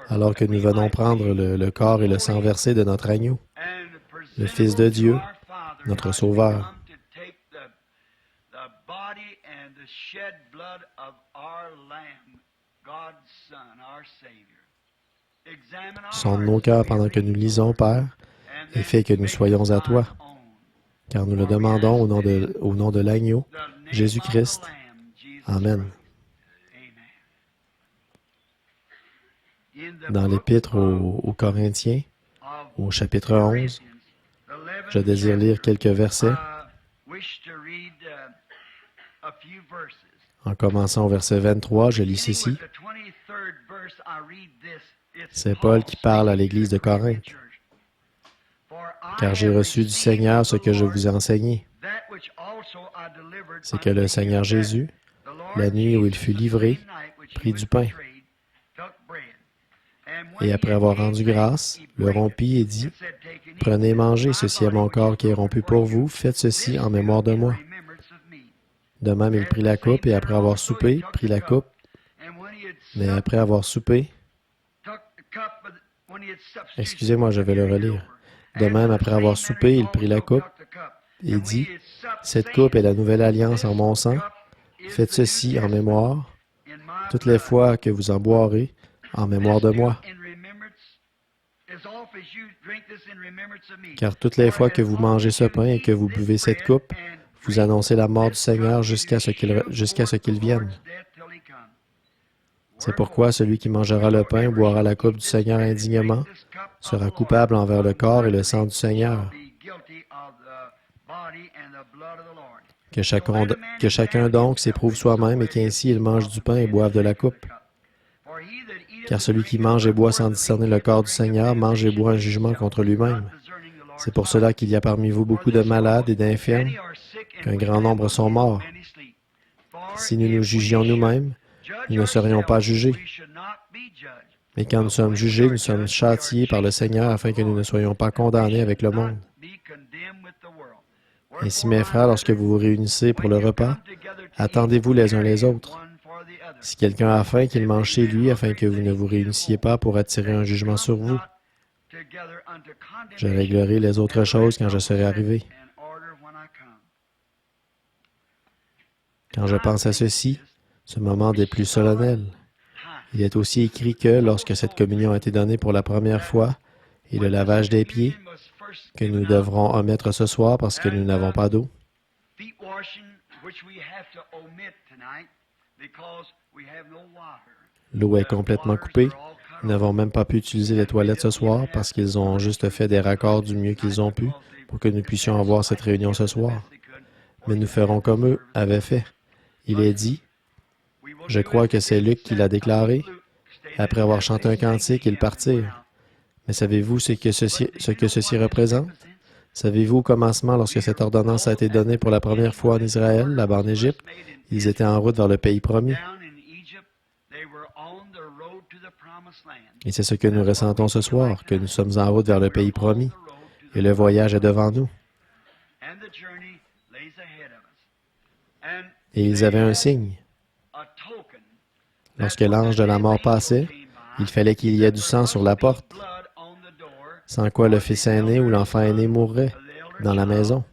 alors que nous venons prendre le corps et le sang versé de notre agneau, le Fils de Dieu, notre Sauveur. Sonde nos cœurs pendant que nous lisons, Père, et fais que nous soyons à toi, car nous le demandons au nom de l'agneau, Jésus-Christ. Amen. Dans l'Épître aux Corinthiens, au chapitre 11, je désire lire quelques versets, en commençant au verset 23, je lis ceci. C'est Paul qui parle à l'Église de Corinthe. « Car j'ai reçu du Seigneur ce que je vous ai enseigné. C'est que le Seigneur Jésus, la nuit où il fut livré, prit du pain. Et après avoir rendu grâce, le rompit et dit, « Prenez et mangez, ceci est mon corps qui est rompu pour vous, faites ceci en mémoire de moi. » De même, il prit la coupe et après avoir soupé, prit la coupe. Mais après avoir soupé, excusez-moi, je vais le relire. De même, après avoir soupé, il prit la coupe et dit, « Cette coupe est la nouvelle alliance en mon sang. Faites ceci en mémoire, toutes les fois que vous en boirez, en mémoire de moi. Car toutes les fois que vous mangez ce pain et que vous buvez cette coupe, vous annoncez la mort du Seigneur jusqu'à ce qu'il vienne. C'est pourquoi celui qui mangera le pain ou boira la coupe du Seigneur indignement sera coupable envers le corps et le sang du Seigneur. Que chacun donc s'éprouve soi-même et qu'ainsi il mange du pain et boive de la coupe. Car celui qui mange et boit sans discerner le corps du Seigneur mange et boit un jugement contre lui-même. C'est pour cela qu'il y a parmi vous beaucoup de malades et d'infirmes, qu'un grand nombre sont morts. Si nous nous jugions nous-mêmes, nous ne serions pas jugés. Mais quand nous sommes jugés, nous sommes châtiés par le Seigneur afin que nous ne soyons pas condamnés avec le monde. Ainsi, mes frères, lorsque vous vous réunissez pour le repas, attendez-vous les uns les autres. Si quelqu'un a faim, qu'il mange chez lui afin que vous ne vous réunissiez pas pour attirer un jugement sur vous. Je réglerai les autres choses quand je serai arrivé. Quand je pense à ceci, ce moment des plus solennels, il est aussi écrit que lorsque cette communion a été donnée pour la première fois, et le lavage des pieds, que nous devrons omettre ce soir parce que nous n'avons pas d'eau. L'eau est complètement coupée. Nous n'avons même pas pu utiliser les toilettes ce soir parce qu'ils ont juste fait des raccords du mieux qu'ils ont pu pour que nous puissions avoir cette réunion ce soir. Mais nous ferons comme eux avaient fait. Il est dit, je crois que c'est Luc qui l'a déclaré, après avoir chanté un cantique, ils partirent. Mais savez-vous ce que ceci représente? Savez-vous au commencement, lorsque cette ordonnance a été donnée pour la première fois en Israël, là-bas en Égypte, ils étaient en route vers le pays promis. Et c'est ce que nous ressentons ce soir, que nous sommes en route vers le pays promis, et le voyage est devant nous. Et ils avaient un signe. Lorsque l'ange de la mort passait, il fallait qu'il y ait du sang sur la porte, sans quoi le fils aîné ou l'enfant aîné mourrait dans la maison.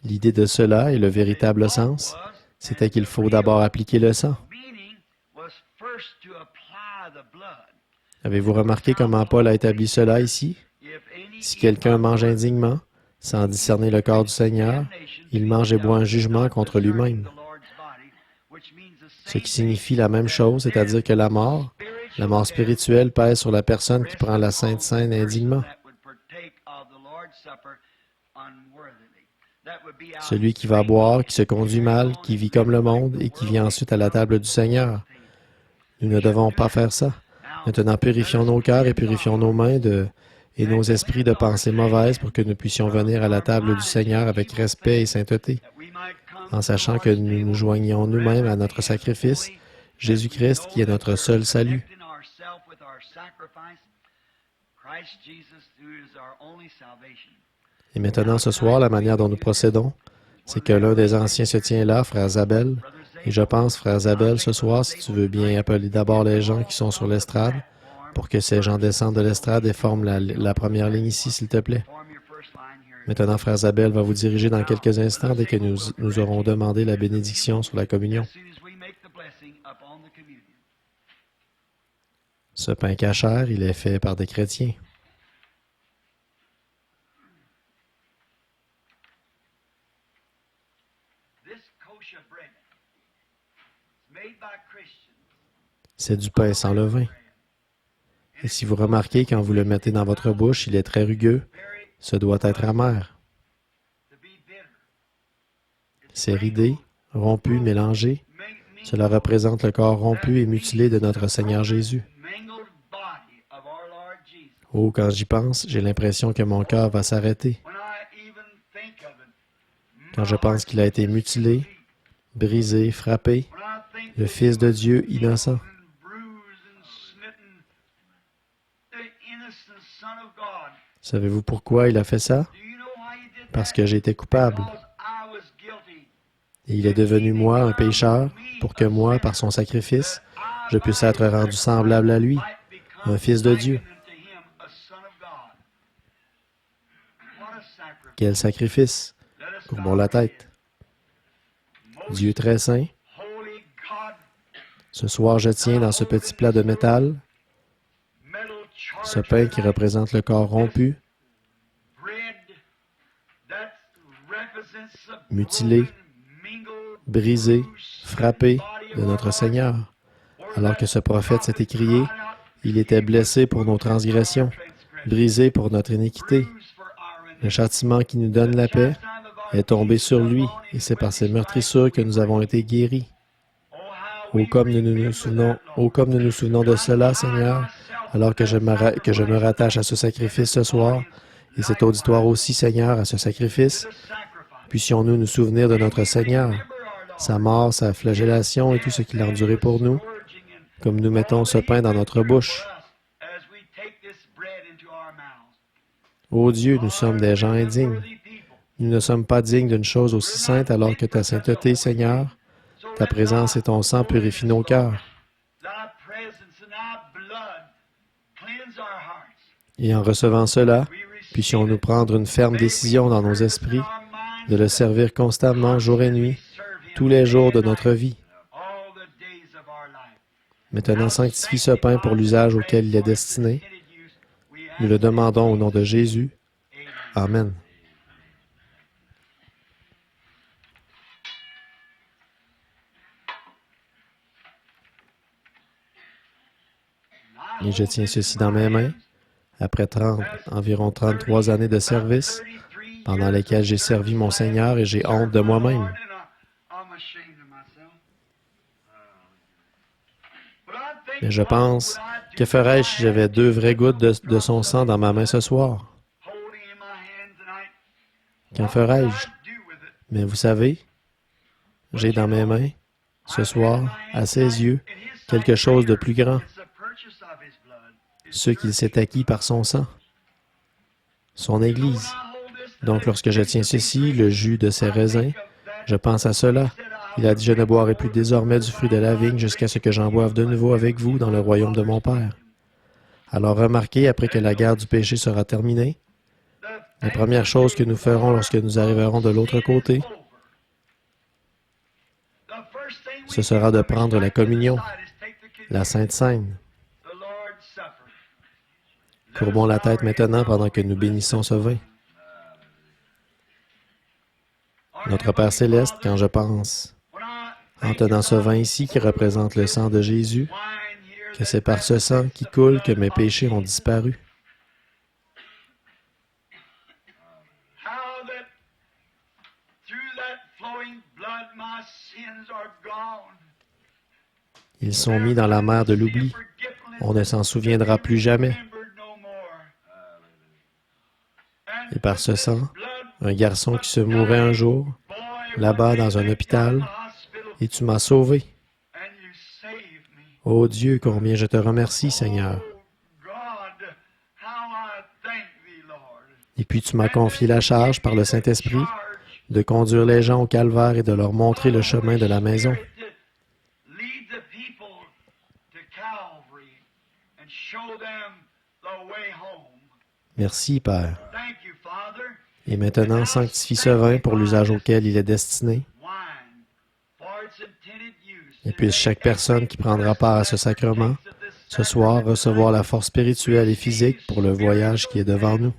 L'idée de cela et le véritable sens, c'était qu'il faut d'abord appliquer le sang. Avez-vous remarqué comment Paul a établi cela ici? Si quelqu'un mange indignement, sans discerner le corps du Seigneur, il mange et boit un jugement contre lui-même. Ce qui signifie la même chose, c'est-à-dire que la mort spirituelle pèse sur la personne qui prend la Sainte Seine indignement. Celui qui va boire, qui se conduit mal, qui vit comme le monde et qui vient ensuite à la table du Seigneur. Nous ne devons pas faire ça. Maintenant, purifions nos cœurs et purifions nos mains et nos esprits de pensées mauvaises pour que nous puissions venir à la table du Seigneur avec respect et sainteté, en sachant que nous nous joignons nous-mêmes à notre sacrifice, Jésus-Christ qui est notre seul salut. Et maintenant, ce soir, la manière dont nous procédons, c'est que l'un des anciens se tient là, frère Zabel, et je pense, frère Zabel, ce soir, si tu veux bien appeler d'abord les gens qui sont sur l'estrade, pour que ces gens descendent de l'estrade et forment la première ligne ici, s'il te plaît. Maintenant, frère Zabel va vous diriger dans quelques instants dès que nous aurons demandé la bénédiction sur la communion. Ce pain cachère, il est fait par des chrétiens. C'est du pain sans levain. Et si vous remarquez, quand vous le mettez dans votre bouche, il est très rugueux. Ce doit être amer. C'est ridé, rompu, mélangé. Cela représente le corps rompu et mutilé de notre Seigneur Jésus. Oh, quand j'y pense, j'ai l'impression que mon cœur va s'arrêter. Quand je pense qu'il a été mutilé, brisé, frappé, le Fils de Dieu innocent. Savez-vous pourquoi il a fait ça? Parce que j'ai été coupable. Et il est devenu moi un pécheur pour que moi, par son sacrifice, je puisse être rendu semblable à lui, un fils de Dieu. Quel sacrifice! Courbons la tête. Dieu très saint, ce soir je tiens dans ce petit plat de métal ce pain qui représente le corps rompu, mutilé, brisé, frappé de notre Seigneur. Alors que ce prophète s'est écrié, il était blessé pour nos transgressions, brisé pour notre iniquité. Le châtiment qui nous donne la paix est tombé sur lui, et c'est par ses meurtrissures que nous avons été guéris. Oh, comme nous nous souvenons de cela, Seigneur, alors que je me rattache à ce sacrifice ce soir, et cet auditoire aussi, Seigneur, à ce sacrifice, puissions-nous nous souvenir de notre Seigneur, sa mort, sa flagellation et tout ce qu'il a enduré pour nous, comme nous mettons ce pain dans notre bouche. Ô Dieu, nous sommes des gens indignes. Nous ne sommes pas dignes d'une chose aussi sainte alors que ta sainteté, Seigneur, ta présence et ton sang purifient nos cœurs. Et en recevant cela, puissions-nous prendre une ferme décision dans nos esprits de le servir constamment, jour et nuit, tous les jours de notre vie. Maintenant, sanctifie ce pain pour l'usage auquel il est destiné. Nous le demandons au nom de Jésus. Amen. Et je tiens ceci dans mes mains, après environ 33 années de service, pendant lesquelles j'ai servi mon Seigneur et j'ai honte de moi-même. Mais je pense, que ferais-je si j'avais 2 vraies gouttes de son sang dans ma main ce soir? Qu'en ferais-je? Mais vous savez, j'ai dans mes mains, ce soir, à ses yeux, quelque chose de plus grand, ce qu'il s'est acquis par son sang, son Église. Donc, lorsque je tiens ceci, le jus de ses raisins, je pense à cela. Il a dit, je ne boirai plus désormais du fruit de la vigne jusqu'à ce que j'en boive de nouveau avec vous dans le royaume de mon Père. Alors remarquez, après que la guerre du péché sera terminée, la première chose que nous ferons lorsque nous arriverons de l'autre côté, ce sera de prendre la communion, la Sainte Seine. Courbons la tête maintenant pendant que nous bénissons ce vin. Notre Père céleste, quand je pense, en tenant ce vin ici qui représente le sang de Jésus, que c'est par ce sang qui coule que mes péchés ont disparu. Ils sont mis dans la mer de l'oubli. On ne s'en souviendra plus jamais. Et par ce sang, un garçon qui se mourait un jour, là-bas dans un hôpital, et tu m'as sauvé. Ô Dieu, combien je te remercie, Seigneur. Et puis tu m'as confié la charge par le Saint-Esprit de conduire les gens au calvaire et de leur montrer le chemin de la maison. Merci, Père. Et maintenant, sanctifie ce vin pour l'usage auquel il est destiné. Et puisse chaque personne qui prendra part à ce sacrement, ce soir, recevoir la force spirituelle et physique pour le voyage qui est devant nous.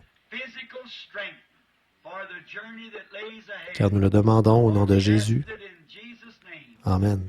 Car nous le demandons au nom de Jésus. Amen.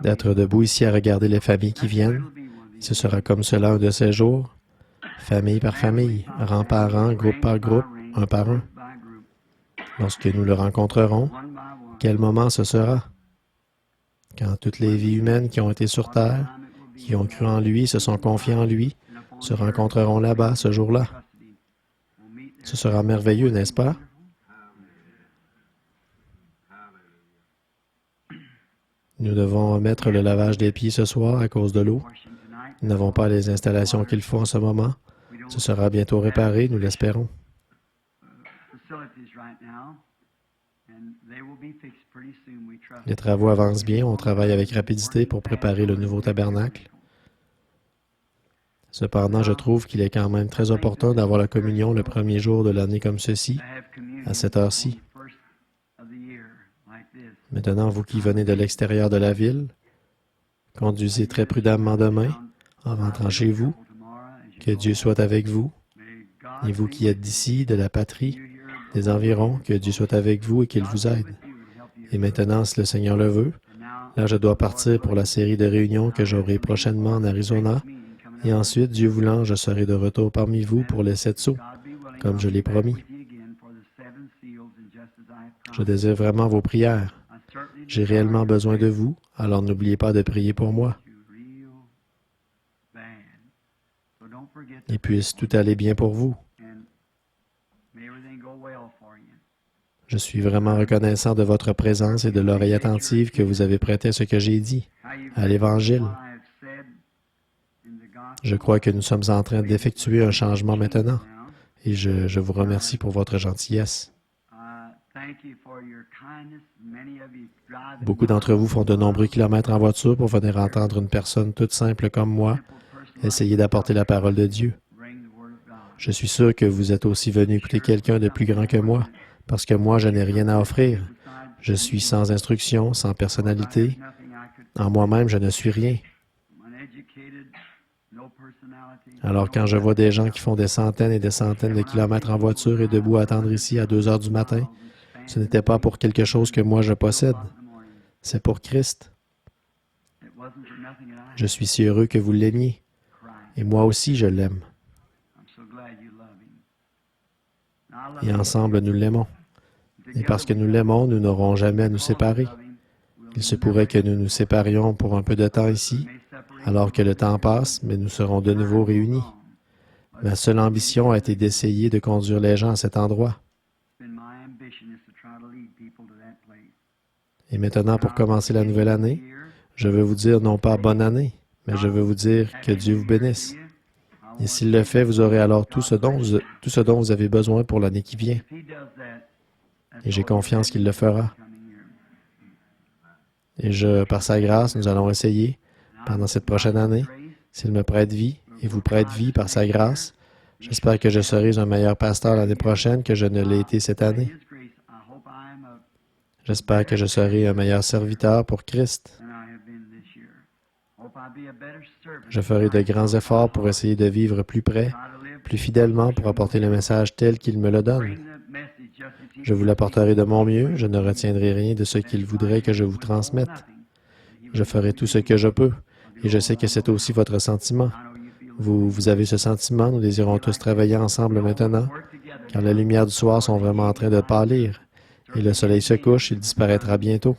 d'être debout ici à regarder les familles qui viennent. Ce sera comme cela un de ces jours, famille par famille, rang par rang, groupe par groupe, un par un. Lorsque nous le rencontrerons, quel moment ce sera? Quand toutes les vies humaines qui ont été sur Terre, qui ont cru en lui, se sont confiées en lui, se rencontreront là-bas ce jour-là. Ce sera merveilleux, n'est-ce pas? Nous devons omettre le lavage des pieds ce soir à cause de l'eau. Nous n'avons pas les installations qu'il faut en ce moment. Ce sera bientôt réparé, nous l'espérons. Les travaux avancent bien, on travaille avec rapidité pour préparer le nouveau tabernacle. Cependant, je trouve qu'il est quand même très opportun d'avoir la communion le premier jour de l'année comme ceci, à cette heure-ci. Maintenant, vous qui venez de l'extérieur de la ville, conduisez très prudemment demain en rentrant chez vous. Que Dieu soit avec vous. Et vous qui êtes d'ici, de la patrie, des environs, que Dieu soit avec vous et qu'il vous aide. Et maintenant, si le Seigneur le veut, là je dois partir pour la série de réunions que j'aurai prochainement en Arizona. Et ensuite, Dieu voulant, je serai de retour parmi vous pour les 7 sceaux, comme je l'ai promis. Je désire vraiment vos prières. J'ai réellement besoin de vous, alors n'oubliez pas de prier pour moi. Et puisse tout aller bien pour vous. Je suis vraiment reconnaissant de votre présence et de l'oreille attentive que vous avez prêtée à ce que j'ai dit, à l'Évangile. Je crois que nous sommes en train d'effectuer un changement maintenant, et je vous remercie pour votre gentillesse. Beaucoup d'entre vous font de nombreux kilomètres en voiture pour venir entendre une personne toute simple comme moi essayer d'apporter la parole de Dieu. Je suis sûr que vous êtes aussi venu écouter quelqu'un de plus grand que moi, parce que moi, je n'ai rien à offrir. Je suis sans instruction, sans personnalité. En moi-même, je ne suis rien. Alors quand je vois des gens qui font des centaines et des centaines de kilomètres en voiture et debout à attendre ici à 2 heures du matin, ce n'était pas pour quelque chose que moi je possède. C'est pour Christ. Je suis si heureux que vous l'aimiez. Et moi aussi, je l'aime. Et ensemble, nous l'aimons. Et parce que nous l'aimons, nous n'aurons jamais à nous séparer. Il se pourrait que nous nous séparions pour un peu de temps ici, alors que le temps passe, mais nous serons de nouveau réunis. Ma seule ambition a été d'essayer de conduire les gens à cet endroit. Et maintenant, pour commencer la nouvelle année, je veux vous dire non pas bonne année, mais je veux vous dire que Dieu vous bénisse. Et s'il le fait, vous aurez alors tout ce dont vous avez besoin pour l'année qui vient. Et j'ai confiance qu'il le fera. Et par sa grâce, nous allons essayer, pendant cette prochaine année, s'il me prête vie, et vous prête vie par sa grâce, j'espère que je serai un meilleur pasteur l'année prochaine que je ne l'ai été cette année. J'espère que je serai un meilleur serviteur pour Christ. Je ferai de grands efforts pour essayer de vivre plus près, plus fidèlement pour apporter le message tel qu'il me le donne. Je vous l'apporterai de mon mieux, je ne retiendrai rien de ce qu'il voudrait que je vous transmette. Je ferai tout ce que je peux, et je sais que c'est aussi votre sentiment. Vous avez ce sentiment, nous désirons tous travailler ensemble maintenant, car les lumières du soir sont vraiment en train de pâlir, et le soleil se couche, il disparaîtra bientôt.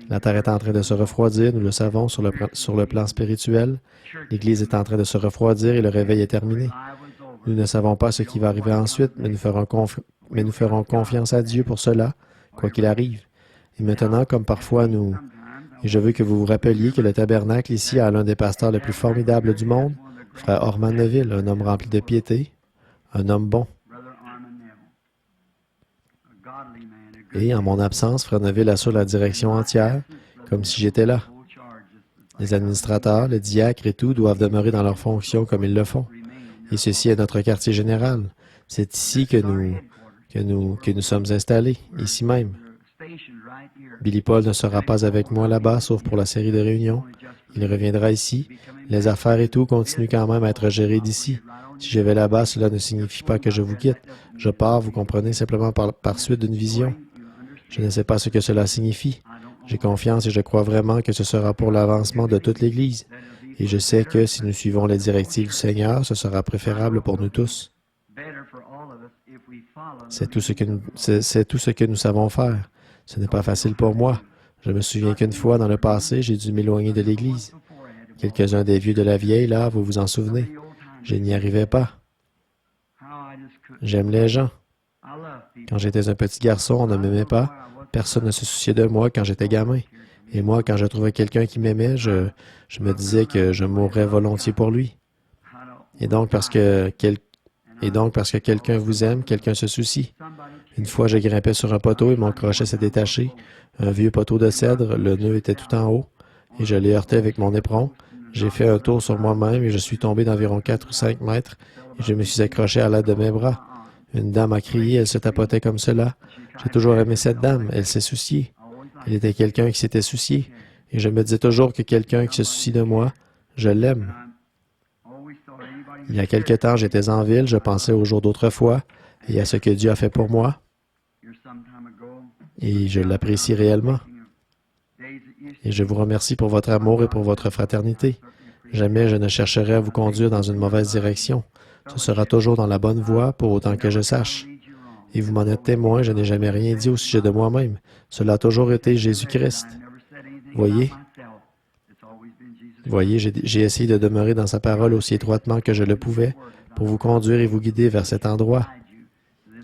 La terre est en train de se refroidir, nous le savons, sur le plan spirituel. L'Église est en train de se refroidir et le réveil est terminé. Nous ne savons pas ce qui va arriver ensuite, mais nous ferons confiance à Dieu pour cela, quoi qu'il arrive. Et maintenant, comme parfois Et je veux que vous vous rappeliez que le tabernacle ici a l'un des pasteurs les plus formidables du monde, frère Orman Neville, un homme rempli de piété, un homme bon. Et, en mon absence, frère Neville assure la direction entière, comme si j'étais là. Les administrateurs, les diacres et tout doivent demeurer dans leurs fonctions comme ils le font. Et ceci est notre quartier général. C'est ici que nous sommes installés, ici même. Billy Paul ne sera pas avec moi là-bas, sauf pour la série de réunions. Il reviendra ici. Les affaires et tout continuent quand même à être gérées d'ici. Si je vais là-bas, cela ne signifie pas que je vous quitte. Je pars, vous comprenez, simplement par suite d'une vision. Je ne sais pas ce que cela signifie. J'ai confiance et je crois vraiment que ce sera pour l'avancement de toute l'Église. Et je sais que si nous suivons les directives du Seigneur, ce sera préférable pour nous tous. C'est tout ce que nous savons faire. Ce n'est pas facile pour moi. Je me souviens qu'une fois, dans le passé, j'ai dû m'éloigner de l'Église. Quelques-uns des vieux de la vieille, là, vous vous en souvenez. Je n'y arrivais pas. J'aime les gens. Quand j'étais un petit garçon, on ne m'aimait pas. Personne ne se souciait de moi quand j'étais gamin. Et moi, quand je trouvais quelqu'un qui m'aimait, je me disais que je mourrais volontiers pour lui. Et donc, parce que quelqu'un vous aime, quelqu'un se soucie. Une fois, je grimpais sur un poteau et mon crochet s'est détaché. Un vieux poteau de cèdre, le nœud était tout en haut, et je l'ai heurté avec mon éperon. J'ai fait un tour sur moi-même et je suis tombé d'environ 4 ou 5 mètres, et je me suis accroché à l'aide de mes bras. Une dame a crié, elle se tapotait comme cela. J'ai toujours aimé cette dame, elle s'est souciée. Elle était quelqu'un qui s'était soucié, et je me disais toujours que quelqu'un qui se soucie de moi, je l'aime. Il y a quelque temps, j'étais en ville, je pensais aux jours d'autrefois, et à ce que Dieu a fait pour moi, et je l'apprécie réellement. Et je vous remercie pour votre amour et pour votre fraternité. Jamais je ne chercherai à vous conduire dans une mauvaise direction. Ce sera toujours dans la bonne voie, pour autant que je sache. Et vous m'en êtes témoin, je n'ai jamais rien dit au sujet de moi-même. Cela a toujours été Jésus-Christ. Voyez, j'ai essayé de demeurer dans sa parole aussi étroitement que je le pouvais pour vous conduire et vous guider vers cet endroit.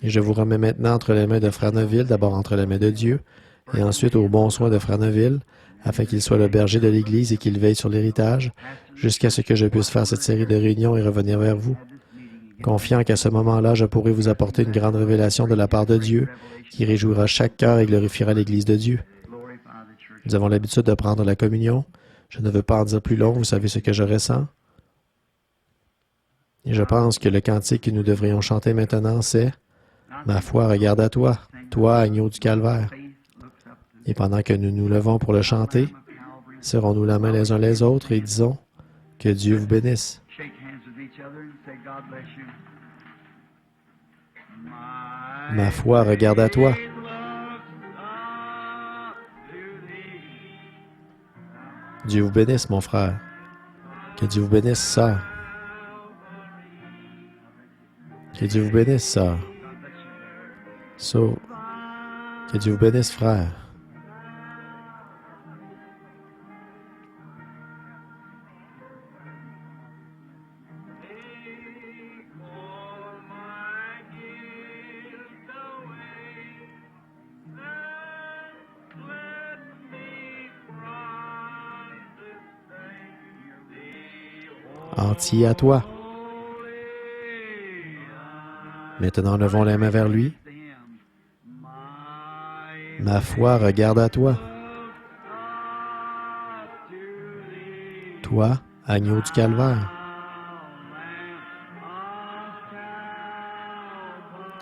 Et je vous remets maintenant entre les mains de Frère Neville, d'abord entre les mains de Dieu, et ensuite aux bons soins de Frère Neville, afin qu'il soit le berger de l'Église et qu'il veille sur l'héritage, jusqu'à ce que je puisse faire cette série de réunions et revenir vers vous. Confiant qu'à ce moment-là, je pourrai vous apporter une grande révélation de la part de Dieu, qui réjouira chaque cœur et glorifiera l'Église de Dieu. Nous avons l'habitude de prendre la communion. Je ne veux pas en dire plus long, vous savez ce que je ressens. Et je pense que le cantique que nous devrions chanter maintenant, c'est « Ma foi regarde à toi, toi, agneau du calvaire ». Et pendant que nous nous levons pour le chanter, serrons-nous la main les uns les autres et disons « Que Dieu vous bénisse ». Ma foi regarde à toi. Dieu vous bénisse, mon frère. Que Dieu vous bénisse, sœur. Que Dieu vous bénisse, sœur. Que Dieu vous bénisse, frère. Entier à toi. Maintenant, levons les mains vers lui. Ma foi regarde à toi. Toi, agneau du calvaire.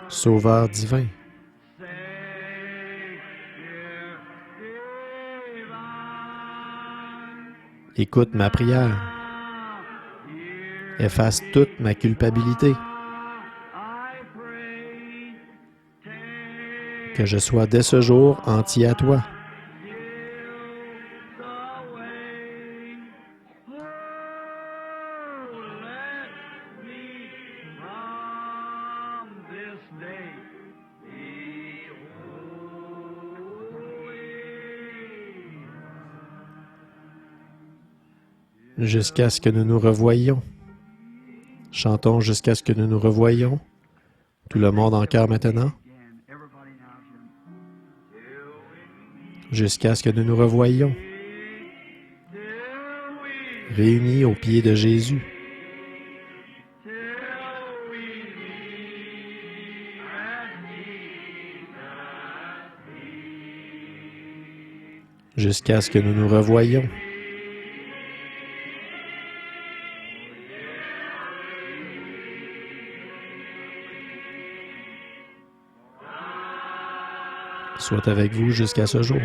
Sauveur divin. Écoute ma prière. Efface toute ma culpabilité. Que je sois dès ce jour entier à toi. Jusqu'à ce que nous nous revoyions. Chantons jusqu'à ce que nous nous revoyions. Tout le monde en chœur maintenant. Jusqu'à ce que nous nous revoyions. Réunis aux pieds de Jésus. Jusqu'à ce que nous nous revoyions. Soit avec vous jusqu'à ce jour.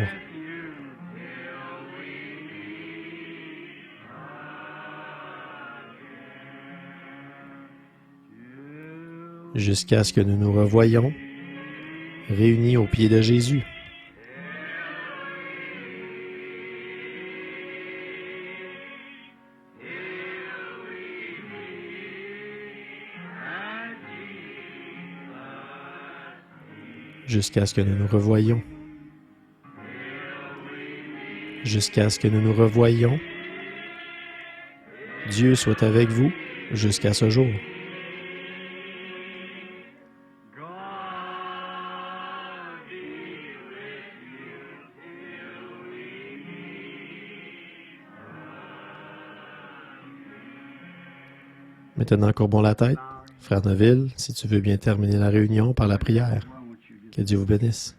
Jusqu'à ce que nous nous revoyions, réunis aux pieds de Jésus. jusqu'à ce que nous nous revoyions. Jusqu'à ce que nous nous revoyions. Dieu soit avec vous jusqu'à ce jour. Maintenant, courbons la tête. Frère Neville, si tu veux bien terminer la réunion par la prière. Que Dieu vous bénisse.